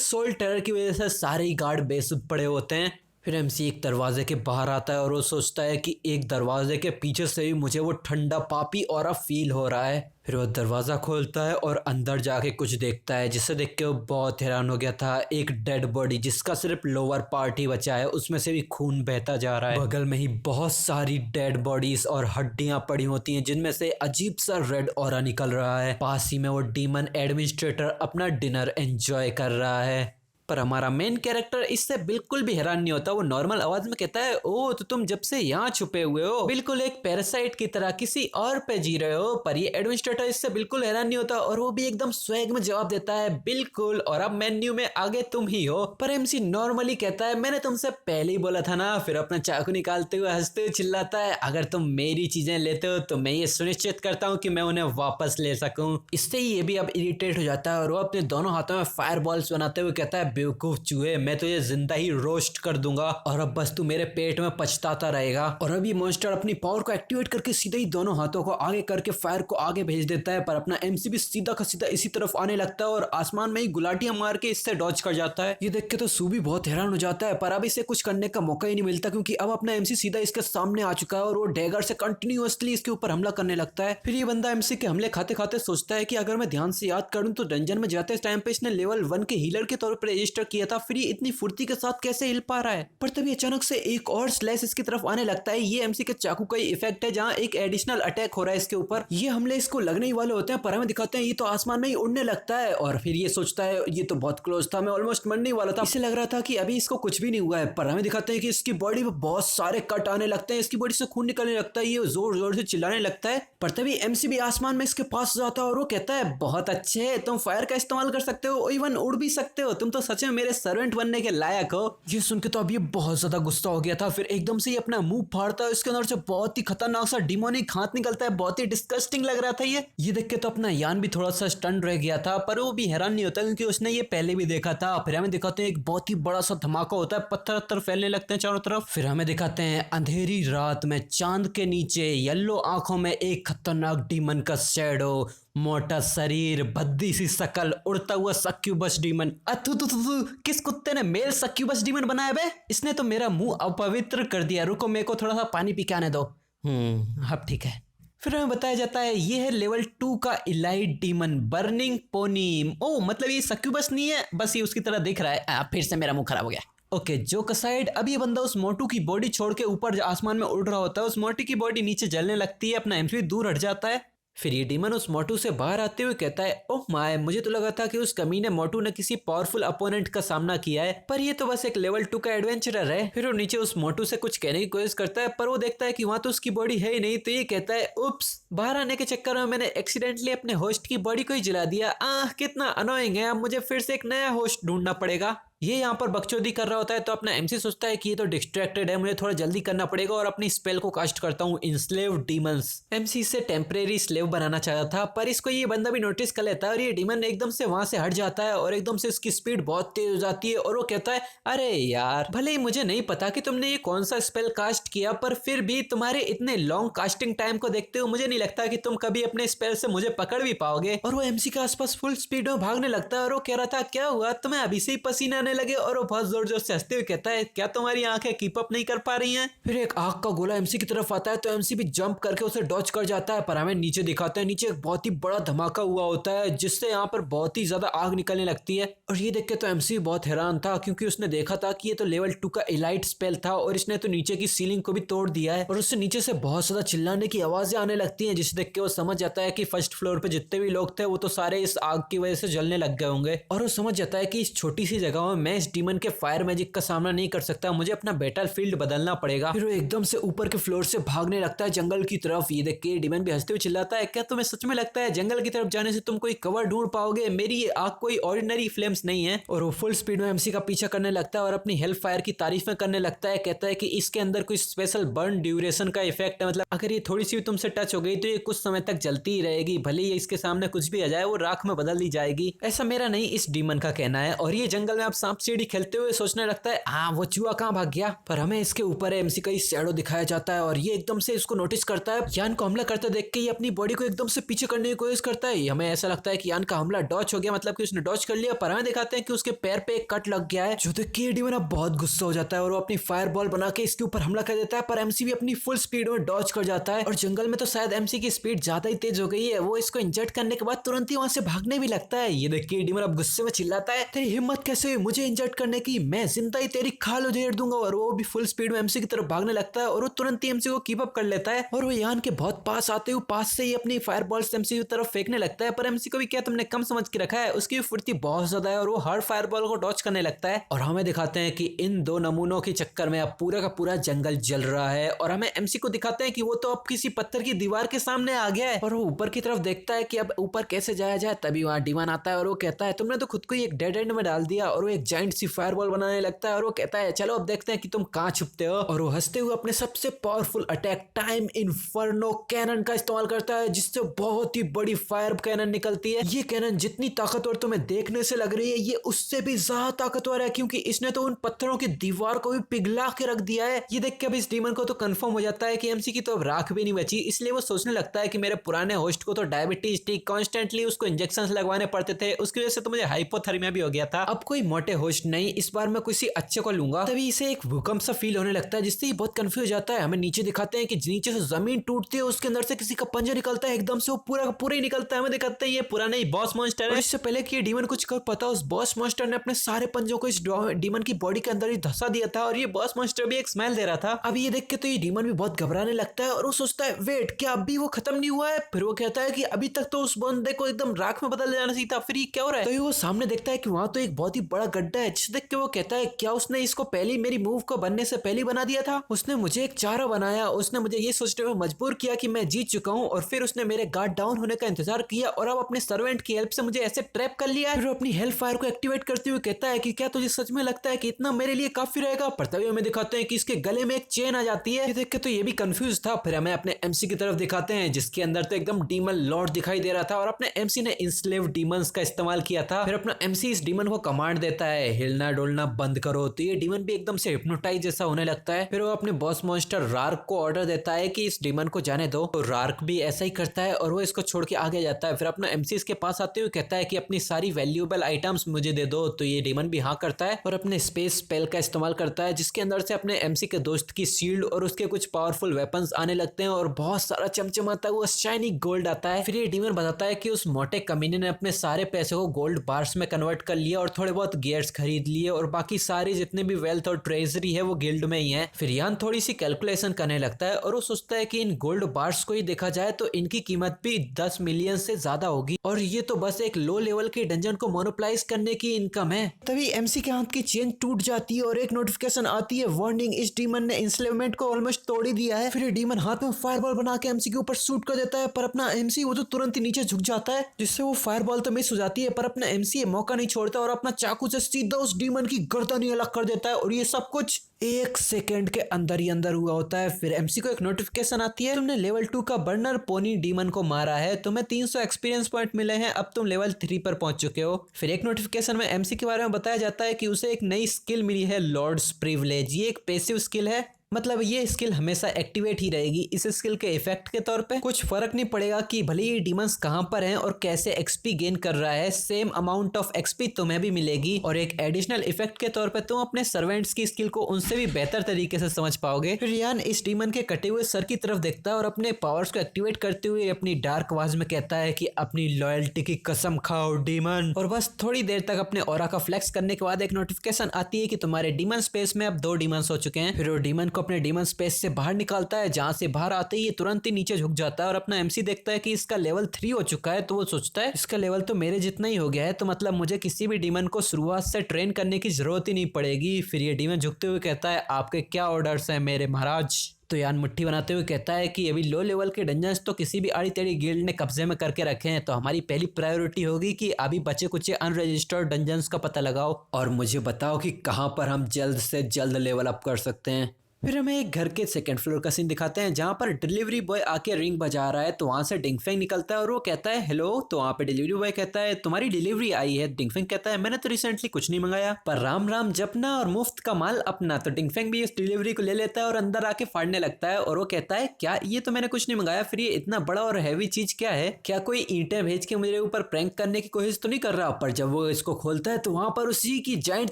सोल टेरर की वजह से सारे ही गार्ड बेसुध पड़े होते हैं। फिर एमसी एक दरवाजे के बाहर आता है और वो सोचता है कि एक दरवाजे के पीछे से भी मुझे वो ठंडा पापी और फील हो रहा है। फिर वो दरवाजा खोलता है और अंदर जाके कुछ देखता है, जिसे देख के वो बहुत हैरान हो गया था। एक डेड बॉडी जिसका सिर्फ लोअर पार्ट ही बचा है, उसमें से भी खून बहता जा रहा है। बगल में ही बहुत सारी डेड बॉडीज और हड्डियां पड़ी होती हैं, जिनमें से अजीब सा रेड ऑरा निकल रहा है। पास ही में वो डीमन एडमिनिस्ट्रेटर अपना डिनर एंजॉय कर रहा है, पर हमारा मेन कैरेक्टर इससे बिल्कुल भी हैरान नहीं होता। वो नॉर्मल आवाज में कहता है ओ तो तुम जब से यहाँ छुपे हुए हो बिल्कुल एक पैरासाइट की तरह किसी और पे जी रहे हो। पर ये एडमिनिस्ट्रेटर इससे बिल्कुल हैरान नहीं होता और वो भी एकदम स्वैग में जवाब देता है बिल्कुल, और अब मेन्यू में आगे तुम ही हो। पर एमसी नॉर्मली कहता है मैंने तुमसे पहले ही बोला था ना। फिर अपना चाकू निकालते हुए हंसते हुए चिल्लाता है अगर तुम मेरी चीजें लेते हो तो मैं ये सुनिश्चित करता हूँ कि मैं उन्हें वापस ले सकूं। इससे ये भी अब इरिटेट हो जाता है और वो अपने दोनों हाथों में फायर बॉल्स बनाते हुए कहता है बेवकूफ चूहे, मैं तुझे जिंदा ही रोस्ट कर दूंगा और अब बस तू मेरे पेट में पछताता रहेगा। और अब ये मॉन्स्टर अपनी पावर को एक्टिवेट करके सीधे ही दोनों हाथों को आगे करके फायर को आगे भेज देता है, पर अपना एमसी भी सीधा का सीधा इसी तरफ आने लगता है और आसमान में ही गुलाटियां मार के इससे डॉज कर जाता है। ये देख के तो सू भी बहुत हैरान हो जाता है, पर अब इसे कुछ करने का मौका ही नहीं मिलता क्योंकि अब अपना एमसी सीधा इसके सामने आ चुका है और वो डैगर से कंटिन्यूअसली इसके ऊपर हमला करने लगता है। फिर ये बंदा एमसी के हमले खाते खाते सोचता है कि अगर मैं ध्यान से याद करूं तो डंजन में जाते टाइम पे इसने लेवल 1 के हीलर के तौर पर रजिस्टर किया था, फिर ये इतनी फुर्ती के साथ कैसे हिल पा रहा है। पर तभी अचानक से एक और स्लैश इसकी तरफ आने लगता है। ये एमसी के चाकू का ही इफेक्ट है जहां एक एडिशनल अटैक हो रहा है इसके ऊपर। ये हमले इसको लगने ही वाले होते हैं, पर हमें दिखाते हैं ये तो आसमान में ही उड़ने लगता है और फिर ये सोचता है ये तो बहुत क्लोज था, मैं ऑलमोस्ट मरने वाला था। इसे लग रहा था कि अभी इसको कुछ भी नहीं हुआ है, पर हमें दिखाते हैं कि इसकी बॉडी पे बहुत सारे कट आने लगते हैं, इसकी बॉडी से खून निकलने लगता है, ये जोर जोर से चिल्लाने लगता है। पर तभी एमसी भी आसमान में इसके पास जाता है और वो कहता है बहुत अच्छे, तुम फायर का इस्तेमाल कर सकते हो, इवन उड़ भी सकते हो, तुम तो सच में मेरे सर्वेंट बनने के लायक हो। ये सुन के तो अब ये बहुत ज्यादा गुस्सा हो गया था। फिर एकदम से ये अपना मुंह फाड़ता है, इसके अंदर से बहुत ही खतरनाक सा डिमोनिक हाथ निकलता है, बहुत ही डिस्गस्टिंग लग रहा था ये देख के तो अपना यान भी थोड़ा सा स्टन रह गया था, पर वो भी हैरान नहीं होता क्योंकि उसने ये पहले भी देखा था। फिर हमें दिखाते हैं एक बहुत ही बड़ा सा धमाका होता है, पत्थर पत्थर फैलने लगते हैं चारों तरफ। फिर हमें दिखाते हैं अंधेरी रात में चांद के नीचे येलो आंखों में एक खतरनाक डीमन का शैडो, मोटा शरीर, भद्दी सी शकल, उड़ता हुआ सक्यूबस डीमन। अथु तु तु तु, किस कुत्ते ने मेल सक्यूबस डीमन बनाया बे? इसने तो मेरा मुंह अपवित्र कर दिया। रुको मेरे को थोड़ा सा पानी पी के आने दो। अब ठीक है। फिर हमें बताया जाता है ये है लेवल 2 का इलाइट डीमन बर्निंग पोनी। ओ मतलब ये सक्यूबस नहीं है, बस ये उसकी तरह दिख रहा है। फिर से मेरा मुंह खराब हो गया। ओके जोक असाइड, अब ये बंदा उस मोटू की बॉडी छोड़ के ऊपर आसमान में उड़ रहा होता है, उस मोटू की बॉडी नीचे जलने लगती है, अपना एमसी दूर हट जाता है। फिर ये डीमन उस मोटू से बाहर आते हुए कहता है ओह माय, मुझे तो लगा था कि उस कमीने मोटू ने किसी पावरफुल अपोनेंट का सामना किया है, पर ये तो बस एक लेवल 2 का एडवेंचरर है। फिर वो नीचे उस मोटू से कुछ कहने की कोशिश करता है, पर वो देखता है कि वहां तो उसकी बॉडी है ही नहीं, तो ये कहता है उप्स, बाहर आने के चक्कर में मैंने एक्सीडेंटली अपने होस्ट की बॉडी को ही जला दिया। कितना अनोइंग है, अब मुझे फिर से एक नया होस्ट ढूंढना पड़ेगा। ये यहाँ पर बकचोदी कर रहा होता है तो अपना एमसी सोचता है कि ये तो डिस्ट्रैक्टेड है, मुझे थोड़ा जल्दी करना पड़ेगा और अपनी स्पेल को कास्ट करता हूँ इनस्लेव डीमंस। एमसी से टेम्परेरी स्लेव बनाना चाहता था, पर इसको ये बंदा भी नोटिस कर लेता है और ये डीमन एकदम से वहां से हट जाता है और एकदम से इसकी स्पीड बहुत तेज हो जाती है और वो कहता है अरे यार, भले ही मुझे नहीं पता कि तुमने ये कौन सा स्पेल कास्ट किया, पर फिर भी तुम्हारे इतने लॉन्ग कास्टिंग टाइम को देखते हुए मुझे नहीं लगता कि तुम कभी अपने स्पेल से मुझे पकड़ भी पाओगे। और वो एमसी के आसपास फुल स्पीड में भागने लगता है और वो कह रहा था क्या हुआ, तुम्हें अभी से ही पसीने आने लगे? और वो बहुत जोर जोर से हंसते हुए कहता है क्या तुम्हारी आंखें कीप अप नहीं कर पा रही हैं? फिर एक आग का गोला एमसी की तरफ आता है तो एमसी भी जंप करके उसे डॉज कर जाता है, पर हमें नीचे दिखाते हैं नीचे एक बहुत ही बड़ा धमाका हुआ होता है जिससे यहाँ पर बहुत ही ज्यादा आग निकलने लगती है। और ये देख के तो एमसी बहुत हैरान था क्योंकि उसने देखा था कि ये तो लेवल 2 का इलाइट स्पेल था और इसने तो नीचे की सीलिंग को भी तोड़ दिया है और उससे नीचे से बहुत ज्यादा चिल्लाने की आवाजें आने लगती हैं, जिसे देख के वो समझ जाता है कि फर्स्ट फ्लोर पे जितने भी लोग थे वो तो सारे इस आग की वजह से जलने लग गए होंगे। और वो समझ जाता है कि इस छोटी सी जगह में मैं इस डीमन के फायर मैजिक का सामना नहीं कर सकता, मुझे अपना बैटल फील्ड बदलना पड़ेगा। फिर वो एकदम से ऊपर के फ्लोर से भागने लगता है जंगल की तरफ। ये देख के डीमन भी हंसते हुए चिल्लाता है, क्या तुम्हें सच में लगता है जंगल की तरफ जाने से तुम कोई कवर ढूंढ पाओगे? मेरी ये आग कोई ऑर्डिनरी फ्लेम्स नहीं है। और वो फुल स्पीड में एमसी का पीछा करने लगता है और अपनी हेल्प फायर की तारीफें करने लगता है। कहता है कि इसके अंदर कोई स्पेशल बर्न ड्यूरेशन का इफेक्ट है, मतलब अगर ये थोड़ी सी भी तुमसे टच हो गई तो ये कुछ समय तक जलती ही रहेगी, भले ही इसके सामने कुछ भी आ जाए वो राख में बदल दी जाएगी। ऐसा मेरा नहीं, इस डीमन का कहना है। और ये जंगल में आप सांप सीढ़ी खेलते हुए सोचने लगता है, हाँ वो चूहा कहाँ भाग गया। पर हमें इसके ऊपर एमसी का शैडो दिखाया जाता है और ये एकदम से इसको नोटिस करता है। यान को हमला करते देख के ये अपनी बॉडी को एकदम से पीछे करने की कोशिश करता है। हमें ऐसा लगता है कि यान का हमला डॉच हो गया, मतलब कि उसने डॉच कर लिया, पर हमें दिखाते हैं कि उसके पैर पे एक कट लग गया है। जो देख के डीमन अब बहुत गुस्सा हो जाता है और वो अपनी फायर बॉल बना के इसके ऊपर हमला कर देता है। पर एमसी भी अपनी फुल स्पीड में डॉच कर जाता है। और जंगल में तो शायद एमसी की स्पीड ज्यादा ही तेज हो गई है, वो इसको इंजर्ड करने के बाद तुरंत ही वहां से भागने भी लगता है। ये देख के डीमन अब गुस्से में चिल्लाता है, तेरी हिम्मत कैसे हुई मुझे इंजर्ड करने की, मैं जिंदा ही तेरी खाल उधेड़ दूंगा। और वो भी फुल स्पीड में एमसी की तरफ भागने लगता है और वो तुरंत ही एमसी को कीप अप कर लेता है। और वो यान के बहुत पास आते हुए पास से ही अपनी फायर बॉल्स एमसी की तरफ फेंकने लगता है। पर एमसी को भी क्या तुमने कम समझ के रखा है, उसकी फुर्ती बहुत ज्यादा है और वो हर फायर बॉल को डॉच करने लगता है। और हमें दिखाते हैं कि इन दो नमूनों के चक्कर में अब पूरा का पूरा जंगल जल रहा है। और हमें एमसी को दिखाते हैं कि वो तो अब किसी पत्थर की दीवार के सामने आ गया है और वो ऊपर की तरफ देखता है कि अब ऊपर कैसे जाया जाए। तभी वहां डीमन आता है और वो कहता है, तुमने तो खुद को ही एक डेड एंड में डाल दिया। और वो एक जाइंट सी फायर बॉल बनाने लगता है और वो कहता है, चलो अब देखते हैं कि तुम कहाँ छुपते हो। और वो हंसते हुए अपने सबसे powerful attack time inferno cannon का इस्तेमाल करता है, जिससे बहुत ही बड़ी फायर कैनन निकलती है। ये कैनन जितनी ताकतवर तुम्हें देखने से लग रही है, ये उससे भी ज्यादा ताकतवर है, क्योंकि इसने तो उन पत्थरों की दीवार को भी पिघला के रख दिया है। ये देख के अब इस डीमन को तो कंफर्म हो जाता है कि एमसी की तो अब राख भी नहीं बची, इसलिए वो सोचने लगता है कि मेरे पुराने होस्ट को तो डायबिटीज थी, कॉन्स्टेंटली उसको इंजेक्शन लगवाने पड़ते थे, उसकी वजह से तो मुझे हाइपोथर्मिया भी हो गया था। अब कोई मोटे होस्ट नहीं, इस बार मैं किसी अच्छे को लूंगा। तभी इसे एक भूकंप सा फील होने लगता है, जिससे ये बहुत कंफ्यूज जाता है। हमें नीचे दिखाते हैं कि नीचे से जमीन टूटती है, उसके अंदर से किसी का पंजा निकलता है, एकदम से वो पूरा का पूरा ही निकलता है। हमें दिखाते हैं ये पुराना ही बॉस मॉन्स्टर है। इससे पहले कि ये डीमन कुछ कर पाता, उस बॉस मॉन्स्टर ने अपने सारे पंजों को इस डीमन की बॉडी के अंदर ही धसा दिया था और ये बॉस मॉन्स्टर भी एक स्मेल दे रहा था। अब ये देख के तो ये डीमन भी बहुत घबराने लगता है और वो सोचता है, वेट, क्या अभी वो खत्म नहीं हुआ है? फिर वो कहता है कि अभी तक तो उस बंदे को एकदम राख में बदल जाना चाहिए था, फिर ये क्या हो रहा है? तो वो सामने देखता है कि वहां तो एक बहुत ही बड़ा गड्ढा है, जिसे देख के वो कहता है, क्या उसने इसको पहले मेरी मूव को बनने से पहले बना दिया था? उसने मुझे एक चारा बनाया, उसने मुझे ये सोचने में मजबूर किया कि मैं जीत चुका हूँ, और फिर उसने मेरे गार्ड डाउन होने का इंतजार किया और अब अपने सर्वेंट की हेल्प से मुझे ऐसे ट्रैप कर लिया। फिर वो अपनी हेल्प फायर को एक्टिवेट करते हुए कहता है कि क्या तुझे सच में लगता है कि इतना मेरे लिए काफी रहेगा? पर तभी हमें दिखाते हैं कि इसके गले में एक चेन आ जाती है। ये देख के तो ये भी कंफ्यूज था। फिर हमें अपने एमसी की तरफ दिखाते हैं, जिसके अंदर तो एकदम डीमन लॉर्ड दिखाई दे रहा था और अपने एमसी ने इंस्लेव डीमंस का इस्तेमाल किया था। फिर अपना एमसी इस डीमन को कमांड देता है, हिलना डोलना बंद करो। तो ये डीमन भी एकदम से हिप्नोटाइज जैसा होने लगता है। फिर वो अपने बॉस मॉन्स्टर रार्क को ऑर्डर देता है कि इस डीमन को जाने दो, तो रार्क भी ऐसा ही करता है और वो इसको छोड़ के आगे जाता है। फिर अपना एमसी इसके पास आते हुए कहता है कि अपनी सारी वैल्यूएबल आइटम्स मुझे दे दो। तो ये डीमन भी हाँ करता है और अपने स्पेस स्पेल का इस्तेमाल करता है, जिसके अंदर से अपने एमसी के दोस्त की शील्ड और उसके कुछ पावरफुल वेपन्स आने लगते हैं और बहुत सारा चमचमाता हुआ शाइनी गोल्ड आता है। फिर ये डीमन बताता है कि उस मोटे कमीने ने अपने सारे पैसे को गोल्ड बार्स में कन्वर्ट कर लिया और थोड़े बहुत गियर्स खरीद लिए और बाकी सारी जितने भी वेल्थ और ट्रेजरी है वो गिल्ड में ही है। फिर यान थोड़ी सी कैलकुलेशन करने लगता है और वो सोचता है कि इन गोल्ड बार्स को ही देखा जाए तो इनकी कीमत भी 10 मिलियन से ज्यादा होगी और ये तो बस एक लो लेवल के डंजन को मोनोप्लाइज करने की इनकम है। तभी एमसी के हाथ की चेन टूट जाती है और एक नोटिफिकेशन आती है, वार्निंग, इस डीमन ने इंस्लेवमेंट को ऑलमोस्ट तोड़ ही दिया है। फिर ये डीमन हाथ में फायरबॉल बना के एमसी के ऊपर शूट कर देता है, पर अपना एमसी वो तो तुरंत ही नीचे झुक जाता है, जिससे वो फायरबॉल तो मिस हो जाती है। पर अपना एमसी मौका नहीं छोड़ता और अपना चाकू से सीधा उस डीमन की गर्दन ही अलग कर देता है और ये सब कुछ 1 सेकेंड के अंदर ही अंदर हुआ होता है। फिर एमसी को एक नोटिफिकेशन आती है, तुमने लेवल 2 का बर्नर पोनी डीमन को मारा है, तुम्हें 300 एक्सपीरियंस पॉइंट मिले हैं, अब तुम लेवल 3 पर पहुंच चुके हो। फिर एक नोटिफिकेशन में एमसी के बारे में बताया जाता है कि उसे एक नई स्किल मिली है, लॉर्ड्स प्रिविलेज। ये एक पैसिव स्किल है, मतलब ये स्किल हमेशा एक्टिवेट ही रहेगी। इस स्किल के इफेक्ट के तौर पे कुछ फर्क नहीं पड़ेगा कि भले ये डीमंस कहां पर हैं और कैसे एक्सपी गेन कर रहा है, सेम अमाउंट ऑफ एक्सपी तुम्हें भी मिलेगी। और एक एडिशनल इफेक्ट के तौर पे तुम अपने सर्वेंट्स की स्किल को उन मुझसे भी बेहतर तरीके से समझ पाओगे। फिर यान इस डीमन के कटे हुए सर की तरफ देखता है और अपने पावर्स को एक्टिवेट करते हुए अपनी डार्क आवाज में कहता है कि अपनी लॉयल्टी की कसम खाओ डीमन। और बस थोड़ी देर तक अपने ऑरा का फ्लेक्स करने के बाद एक नोटिफिकेशन आती है कि तुम्हारे डीमन स्पेस में अब 2 डीमंस हो चुके हैं। फिर वो डीमन को अपने डीमन स्पेस से बाहर निकालता है, जहां से बाहर आते ही ये तुरंत ही नीचे झुक जाता है और अपना एमसी देखता है कि इसका लेवल 3 हो चुका है। तो वो सोचता है इसका लेवल तो मेरे जितना ही हो गया है, तो मतलब मुझे किसी भी डीमन को शुरुआत से ट्रेन करने की जरूरत ही नहीं पड़ेगी। फिर ये डीमन झुकते हुए कहता है आपके क्या ऑर्डर्स हैं मेरे महाराज। तो यान मुट्ठी बनाते हुए कहता है कि अभी लो लेवल के डंजन्स तो किसी भी आड़ी टेढ़ी गिल्ड ने कब्जे में करके रखे हैं, तो हमारी पहली प्रायोरिटी होगी कि अभी बचे कुछ अनरजिस्टर्ड डंजन्स का पता लगाओ और मुझे बताओ कि कहां पर हम जल्द से जल्द लेवल अप कर सकते हैं। फिर हमें एक घर के 2nd फ्लोर का सीन दिखाते हैं, जहां पर डिलीवरी बॉय आके रिंग बजा रहा है। तो वहां से डिंगफेंग निकलता है और वो कहता है हेलो। तो वहां पे डिलीवरी बॉय कहता है तुम्हारी डिलीवरी आई है। डिंगफेंग कहता है मैंने तो रिसेंटली कुछ नहीं मंगाया, पर राम राम जपना और मुफ्त का माल अपना। तो डिंगफेंग भी इस डिलीवरी को ले लेता है और अंदर आके फाड़ने लगता है और वो कहता है क्या ये तो मैंने कुछ नहीं मंगाया, फिर ये इतना बड़ा और हैवी चीज क्या है? क्या कोई ईंटें भेज के मेरे ऊपर प्रैंक करने की कोशिश तो नहीं कर रहा? पर जब वो इसको खोलता है तो वहां पर उसी की जाइंट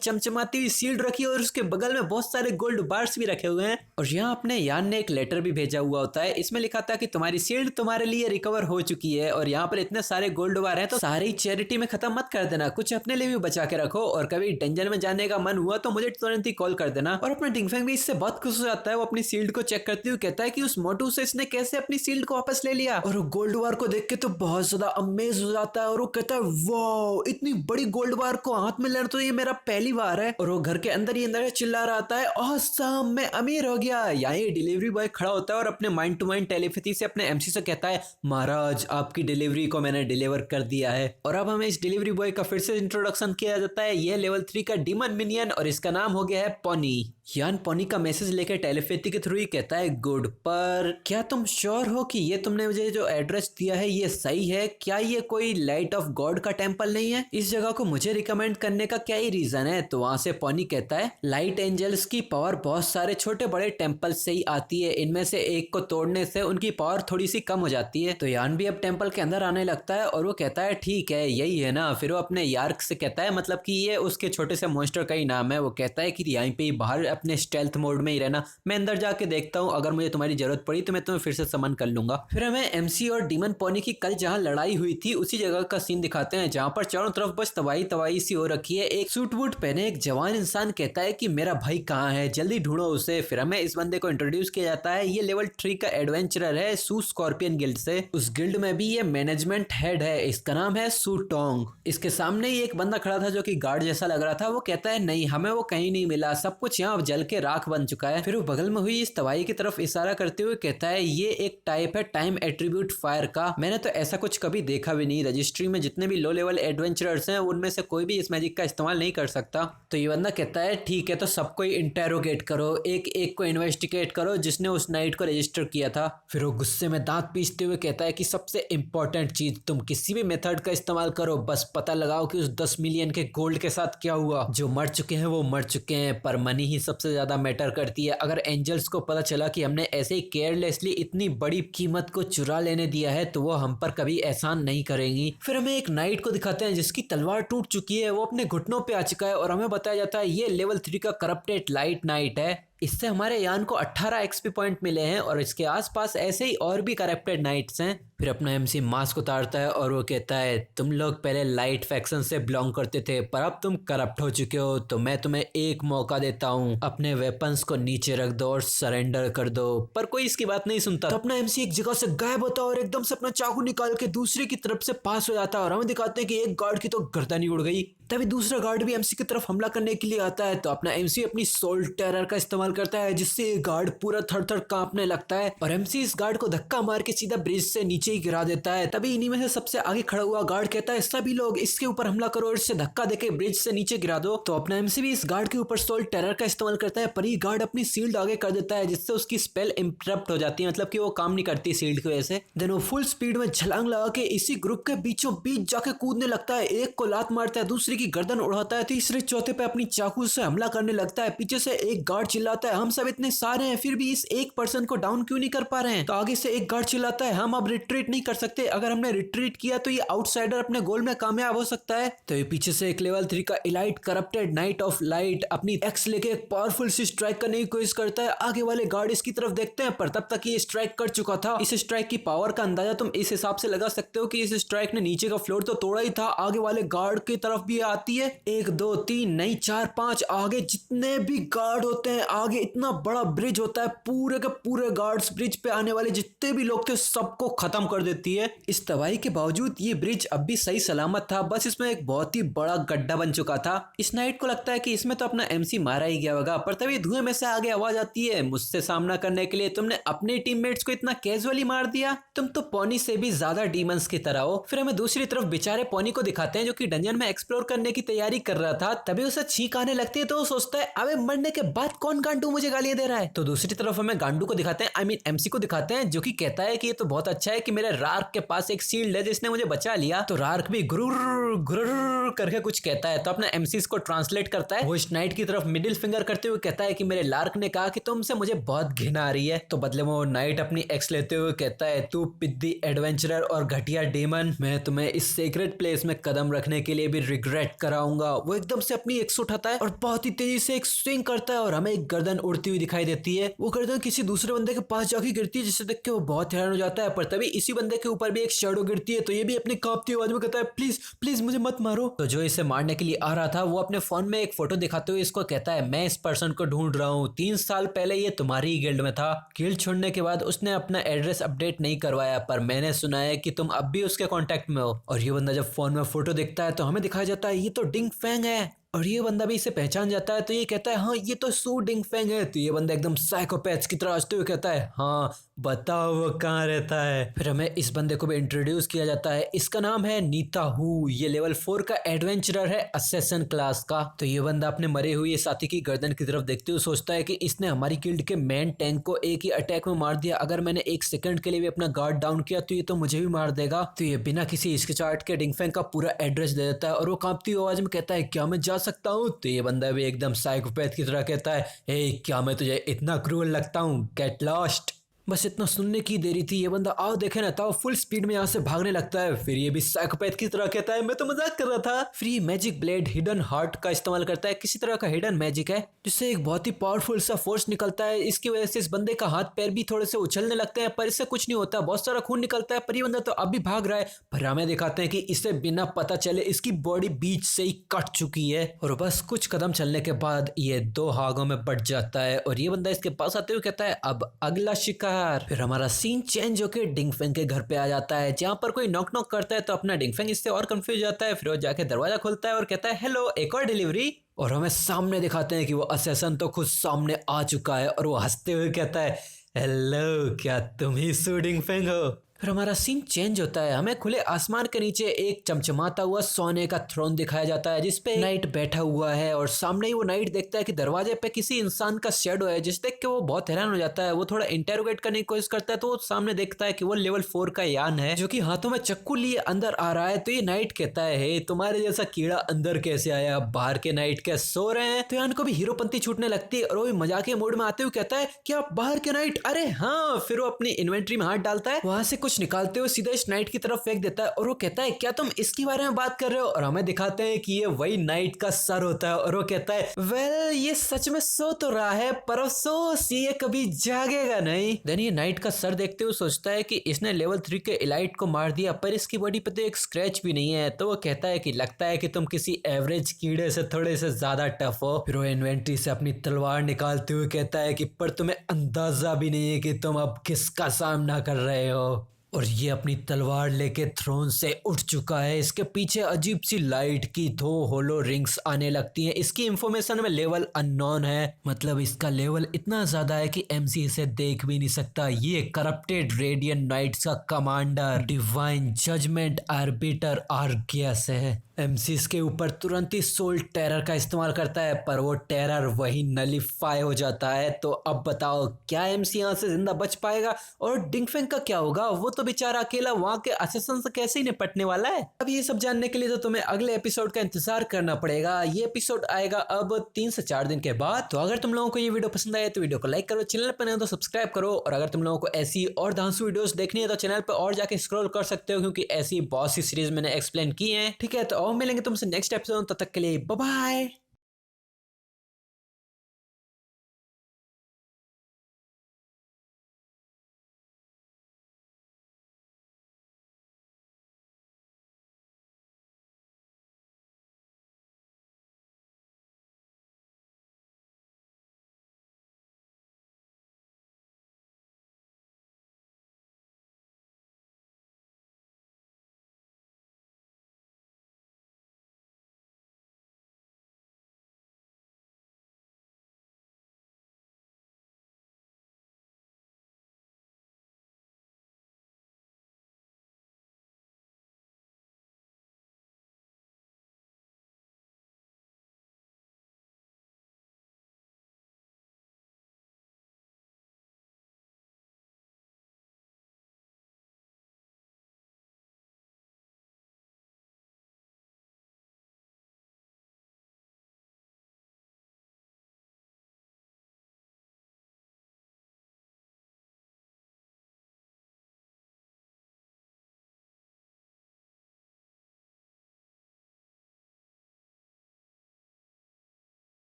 चमचमाती हुई शील्ड रखी है और उसके बगल में बहुत सारे गोल्ड बार्स भी रखे हुए हैं। और यहाँ अपने यान ने एक लेटर भी भेजा हुआ होता है, इसमें लिखा था कि तुम्हारी शील्ड तुम्हारे लिए रिकवर हो चुकी है और यहाँ पर इतने सारे गोल्ड बार हैं तो सारी चैरिटी में खत्म मत कर देना, कुछ अपने लिए भी बचा के रखो और कभी डंजन में जाने का मन हुआ तो मुझे तुरंत ही कॉल कर देना। और अपना डिंगफेंग भी इससे बहुत खुश हो जाता है। वो अपनी शील्ड को चेक करते हुए कहता है कि उस मोटू से इसने कैसे अपनी शील्ड को वापस ले लिया। और वो गोल्ड बार को देख के तो बहुत ज्यादा अमेज हो जाता है और वो कहता है वाह इतनी बड़ी गोल्ड बार को हाथ में लेना तो ये मेरा पहली बार है। और वो घर के अंदर ही अंदर चिल्ला रहा आता है ऑसम मैं अमीर हो गया। यहाँ डिलीवरी बॉय खड़ा होता है और अपने माइंड टू माइंड टेलीपैथी से अपने एमसी से कहता है महाराज आपकी डिलीवरी को मैंने डिलीवर कर दिया है। और अब हमें इस डिलीवरी बॉय का फिर से इंट्रोडक्शन किया जाता है। यह लेवल 3 का डीमन मिनियन और इसका नाम हो गया है पॉनी। यान पॉनी का मैसेज लेकर टेलीपैथी के थ्रू ही कहता है गुड, पर क्या तुम श्योर हो कि ये तुमने मुझे जो एड्रेस दिया है ये सही है? क्या ये कोई लाइट ऑफ गॉड का टेम्पल नहीं है? इस जगह को मुझे रिकमेंड करने का क्या ही रीजन है? तो वहां से पॉनी कहता है लाइट एंजल्स की पावर बहुत सारे छोटे बड़े टेम्पल से ही आती है, इनमें से एक को तोड़ने से उनकी पावर थोड़ी सी कम हो जाती है। तो यान भी अब टेम्पल के अंदर आने लगता है और वो कहता है ठीक है यही है ना। फिर वो अपने यार्क से कहता है मतलब कि ये उसके छोटे से मॉन्स्टर का ही नाम है। वो कहता है कि यहीं पे ही बाहर अपने स्टेल्थ मोड में ही रहना, मैं अंदर जाके देखता हूँ, अगर मुझे तुम्हारी जरूरत पड़ी तो मैं तुम्हें फिर से समन कर लूंगा। फिर हमें एमसी और डीमन पॉनी की कल जहाँ लड़ाई हुई थी उसी जगह का सीन दिखाते हैं, जहाँ पर चारों तरफ बस तबाही तबाही सी हो रखी है। एक सूट वूट पहने एक जवान इंसान कहता है कि मेरा भाई कहाँ है, जल्दी ढूंढो उसे। फिर हमें इस बंदे को इंट्रोड्यूस किया जाता है, ये लेवल 3 का एडवेंचरर है सू स्कॉर्पियन गिल्ड से। उस गिल्ड में भी ये मैनेजमेंट हेड है, इसका नाम है सू टोंग। इसके सामने ही एक बंदा खड़ा था जो कि गार्ड जैसा लग रहा था। वो कहता है नहीं हमें वो कहीं नहीं मिला, सब कुछ यहाँ जल के राख बन चुका है। फिर वो बगल में हुई इस तबाही की तरफ इशारा करते हुए कहता है ये एक टाइप है टाइम एट्रीब्यूट फायर का, मैंने तो ऐसा कुछ कभी देखा भी नहीं। रजिस्ट्री में जितने भी लो लेवल एडवेंचरर्स हैं उनमें से कोई भी इस मैजिक का इस्तेमाल नहीं कर सकता। तो ये बंदा कहता है ठीक है तो सबको इंटेरोगेट करो, एक एक को इन्वेस्टिगेट करो जिसने उस नाइट को रजिस्टर किया था। फिर वो गुस्से में दांत पीसते हुए कहता है कि सबसे इंपॉर्टेंट चीज तुम किसी भी मेथड का इस्तेमाल करो, बस पता लगाओ कि उस 10 मिलियन के गोल्ड के साथ क्या हुआ। जो मर चुके हैं वो मर चुके हैं, पर मनी ही सबसे ज्यादा मैटर करती है। अगर एंजल्स को पता चला कि हमने ऐसे ही केयरलेसली इतनी बड़ी कीमत को चुरा लेने दिया है तो वो हम पर कभी एहसान नहीं करेंगी। फिर हमें एक नाइट को दिखाते हैं जिसकी तलवार टूट चुकी है, वो अपने घुटनों पे आ चुका है और हमें बताया जाता है ये लेवल 3 का करप्टेड लाइट नाइट है। इससे हमारे यान को 18 एक्सपी पॉइंट मिले हैं और इसके आसपास ऐसे ही और भी करप्टेड नाइट्स हैं। फिर अपना एमसी मास्क उतारता है और वो कहता है तुम लोग पहले लाइट फैक्शन से बिलोंग करते थे पर अब तुम करप्ट हो चुके हो, तो मैं तुम्हें एक मौका देता हूँ, अपने वेपन्स को नीचे रख दो और सरेंडर कर दो। पर कोई इसकी बात नहीं सुनता। तो अपना एमसी एक जगह से गायब होता है और एकदम से अपना चाकू निकाल के दूसरे की तरफ से पास हो जाता है और हमें दिखाते हैं कि एक गार्ड की तो गर्दन ही उड़ गई। तभी दूसरा गार्ड भी एमसी की तरफ हमला करने के लिए आता है। तो अपना एमसी अपनी सोल टेरर का इस्तेमाल करता है जिससे गार्ड पूरा थर थर कांपने लगता है और एमसी इस गार्ड को धक्का मार के सीधा ब्रिज से नीचे ही गिरा देता है। तभी इन्हीं में से सबसे आगे खड़ा हुआ गार्ड कहता है सभी लोग इसके ऊपर हमला करो और इससे धक्का देके ब्रिज से नीचे गिरा दो। तो अपना एमसी भी इस गार्ड के ऊपर सोल टेरर का इस्तेमाल करता है, पर ये गार्ड अपनी शील्ड आगे कर देता है जिससे उसकी स्पेल इंटरप्ट हो जाती है, मतलब कि वो काम नहीं करती शील्ड की वजह से। देन वो फुल स्पीड में छलांग लगा के इसी ग्रुप के बीचों बीच जाके कूदने लगता है, एक को लात मारता है, दूसरे की गर्दन उड़ाता है, तीसरे चौथे पे अपनी चाकू से हमला करने लगता है। पीछे से एक गार्ड चिल्लाता है हम सब इतने सारे हैं फिर भी इस एक पर्सन को डाउन क्यों नहीं कर पा रहे हैं? तो आगे से एक गार्ड चिल्लाता है हम अब रिट्रीट रिट्रीट नहीं कर सकते, अगर हमने रिट्रीट किया तो ये आउटसाइडर अपने गोल में कामयाब हो सकता है। तो ये पीछे से एक लेवल 3 का elite corrupted night of light अपनी एक्स लेके एक पावरफुल सी स्ट्राइक करने की कोशिश करता है। आगे वाले गार्ड इसकी तरफ देखते हैं, पर तब तक ये स्ट्राइक कर चुका था। इस स्ट्राइक की पावर का अंदाजा तुम इस हिसाब से लगा सकते हो कि इस स्ट्राइक ने नीचे का फ्लोर तो तोड़ा ही था, आगे वाले गार्ड की तरफ भी आती है। 1 2 3 नहीं 4 5 आगे जितने भी गार्ड होते हैं, आगे इतना बड़ा ब्रिज होता है, पूरे के पूरे गार्ड्स ब्रिज पे आने वाले जितने भी लोग थे सबको खत्म कर देती है। इस तबाही के बावजूद ये ब्रिज अब भी सही सलामत था, बस इसमें एक बहुत ही बड़ा गड्ढा बन चुका था। इस नाइट को लगता है कि इसमें तो अपना एमसी मारा ही गया होगा, पर तभी धुएं में से आगे आवाज आती है, मुझसे सामना करने के लिए तुमने अपने टीममेट्स को इतना कैजुअली मार दिया, तुम तो पॉनी से भी ज्यादा डीमंस की तरह हो। फिर हमें दूसरी तरफ बेचारे पॉनी को दिखाते हैं जो कि डंजन में एक्सप्लोर करने की तैयारी कर रहा था। तभी उसे छींक आने लगती है तो वो सोचता है अबे मरने के बाद कौन गांडू मुझे गालियां दे रहा है। तो दूसरी तरफ हमें गांडू को दिखाते हैं, आई मीन एमसी को दिखाते हैं, जो कि कहता है कि ये तो बहुत अच्छा है कि मेरे रार्क के पास एक शील्ड है जिसने मुझे बचा लिया। तो रार्क भी गुरुर गुरुर करके कुछ कहता है, तो अपना एमसी इसको ट्रांसलेट करता है। वो इस नाइट की तरफ मिडिल फिंगर करते हुए कहता है कि मेरे लार्क ने कहा कि तुमसे मुझे बहुत घिन आ रही है। तो बदले में वो नाइट अपनी एक्स लेते हुए कहता है, तू पिद्दी एडवेंचरर और घटिया डेमन, मैं तुम्हें इस सीक्रेट प्लेस में कदम रखने के लिए भी रिग्रेट कराऊंगा। वो एकदम से अपनी एक्स उठाता है और बहुत ही तेजी से एक स्विंग करता है और हमें एक गर्दन उड़ती हुई दिखाई देती है। वो गर्दन किसी दूसरे बंदे के पास जाके गिरती है, जिसे देख के वो बहुत हैरान हो जाता है। पर तभी इसी बंदे के ऊपर भी एक शैडो गिरती है, तो ये भी अपनी कांपती आवाज में कहता है, प्लीज प्लीज मुझे मत मारो। तो जो इसे मारने के लिए आ रहा था वो अपने फोन में एक फोटो दिखाते हुए इसको कहता है, मैं इस पर्सन को ढूंढ रहा हूँ, 3 साल पहले ये तुम्हारी ही गिल्ड में था। गिल्ड छोड़ने के बाद उसने अपना एड्रेस अपडेट नहीं करवाया, पर मैंने सुना है कि तुम अब भी उसके कांटेक्ट में हो। और ये बंदा जब फोन में फोटो दिखता है तो हमें दिखाया जाता है ये तो डिंग फैंग है, और ये बंदा भी इसे पहचान जाता है। तो ये कहता है, हाँ ये तो सू डिंग फैंग है। तो ये बंदा एकदम साइकोपैथ की तरह हंसते हुए कहता है, हाँ बताओ वो कहाँ रहता है। फिर हमें इस बंदे को भी इंट्रोड्यूस किया जाता है, इसका नाम है नीता हु, ये लेवल 4 का एडवेंचरर है असैसिन क्लास का। तो ये बंदा अपने मरे हुए साथी की गर्दन की तरफ देखते हुए सोचता है कि इसने हमारी गिल्ड के मेन टैंक को एक ही अटैक में मार दिया, अगर मैंने 1 सेकंड के लिए भी अपना गार्ड डाउन किया तो ये तो मुझे भी मार देगा। तो ये बिना किसी हिचकिचाहट के डिंग फैंग का पूरा एड्रेस दे देता है और वो कांपती हुई आवाज में कहता है, क्या मैं जा सकता हूँ। तो ये बंदा भी एकदम साइकोपैथ की तरह कहता है, ए क्या मैं तुझे इतना क्रूअल लगता हूँ, गेट लॉस्ट। बस इतना सुनने की देरी थी, ये बंदा आओ देखे ना था फुल स्पीड में यहाँ से भागने लगता है। फिर ये भी साइकोपैथ की तरह कहता है, मैं तो मजाक कर रहा था। फिर ये मैजिक ब्लेड हिडन हार्ट का इस्तेमाल करता है, किसी तरह का हिडन मैजिक है जिससे एक बहुत ही पावरफुल सा फोर्स निकलता है। इसकी वजह से इस बंदे का हाथ पैर भी थोड़े से उछलने लगते हैं, पर इससे कुछ नहीं होता, बहुत सारा खून निकलता है। पर ये बंदा तो अब भी भाग रहा है, पर हमें दिखाते हैं कि इसे बिना पता चले इसकी बॉडी बीच से ही कट चुकी है और बस कुछ कदम चलने के बाद ये 2 भागों में बट जाता है। और ये बंदा इसके पास आते हुए कहता है, अब अगला शिकार। फिर हमारा सीन चेंज होकर डिंगफेंग के घर पे आ जाता है, जहाँ पर कोई नॉक नॉक करता है तो अपना डिंगफेंग इससे और कंफ्यूज जाता है। फिर वो जाके दरवाजा खोलता है और कहता है, हेलो एक और डिलीवरी। और हमें सामने दिखाते हैं कि वो असैसिन तो खुद सामने आ चुका है और वो हंसते हुए कहता है, हेलो क्या तुम ही सू डिंगफेंग हो। फिर हमारा सीन चेंज होता है, हमें खुले आसमान के नीचे एक चमचमाता हुआ सोने का थ्रोन दिखाया जाता है जिसपे नाइट बैठा हुआ है और सामने ही वो नाइट देखता है कि दरवाजे पे किसी इंसान का शेडो है, जिस देख के वो बहुत हैरान हो जाता है। वो थोड़ा इंटेरोगेट करने की कोशिश करता है तो वो सामने देखता है कि वो लेवल 4 का यान है जो कि हाथों में चक्कू लिए अंदर आ रहा है। तो ये नाइट कहता है, हे तुम्हारे जैसा कीड़ा अंदर कैसे आया, बाहर के नाइट क्या सो रहे हैं। तो यान को भी हीरोपंती छूटने लगती है और वो भी मजाकिया मूड में आते हुए कहता है, क्या बाहर के नाइट, अरे हाँ। फिर वो अपनी इन्वेंट्री में हाथ डालता है, वहां से कुछ निकालते हुए सीधा इस नाइट की तरफ फेंक देता है और वो कहता है, क्या तुम इसके बारे में बात कर रहे हो। और हमें दिखाते हैं कि ये वही नाइट का सर होता है और वो कहता है, वेल ये सच में सो तो रहा है पर अफसोस ये कभी जागेगा नहीं। देन ये नाइट का सर देखते हुए सोचता है कि इसने लेवल 3 के इलाइट को मार दिया पर इसकी बॉडी पे तो एक स्क्रैच भी नहीं है। तो वो कहता है कि लगता है कि तुम किसी एवरेज कीड़े से थोड़े से ज्यादा टफ हो। फिर वो इन्वेंट्री से अपनी तलवार निकालते हुए कहता है कि पर तुम्हें अंदाजा भी नहीं है कि तुम अब किसका सामना कर रहे हो। और ये अपनी तलवार लेके थ्रोन से उठ चुका है। इसके पीछे अजीब सी लाइट की 2 होलो रिंग्स आने लगती हैं। इसकी इंफॉर्मेशन में लेवल अननोन है, मतलब इसका लेवल इतना ज्यादा है कि एमसी इसे देख भी नहीं सकता। ये करप्टेड रेडियन नाइट्स का कमांडर डिवाइन जजमेंट आर्बिटर आर्गियस है। एमसीस के ऊपर तुरंत ही सोल टेरर का इस्तेमाल करता है, पर वो टेरर वही नलीफाई हो जाता है। तो अब बताओ क्या एमसी यहाँ से जिंदा बच पाएगा, और डिंगफेंग का क्या होगा? वो तो बेचारा अकेला वहां के असिस्टेंट से कैसे ही निपटने वाला है। अब ये सब जानने के लिए तो तुम्हें अगले एपिसोड का इंतजार करना पड़ेगा। ये एपिसोड आएगा अब 3 से 4 दिन के बाद। तो अगर तुम लोगों को ये वीडियो पसंद आए तो वीडियो को लाइक करो, चैनल पर नहीं तो सब्सक्राइब करो, और अगर तुम लोगों को ऐसी और धांसू वीडियोस देखनी है तो चैनल पर और जाके स्क्रॉल कर सकते हो, क्योंकि ऐसी बहुत सी सीरीज मैंने एक्सप्लेन की है। ठीक है, तो और मिलेंगे तुमसे नेक्स्ट एपिसोड, तब तक के लिए बाय बाय।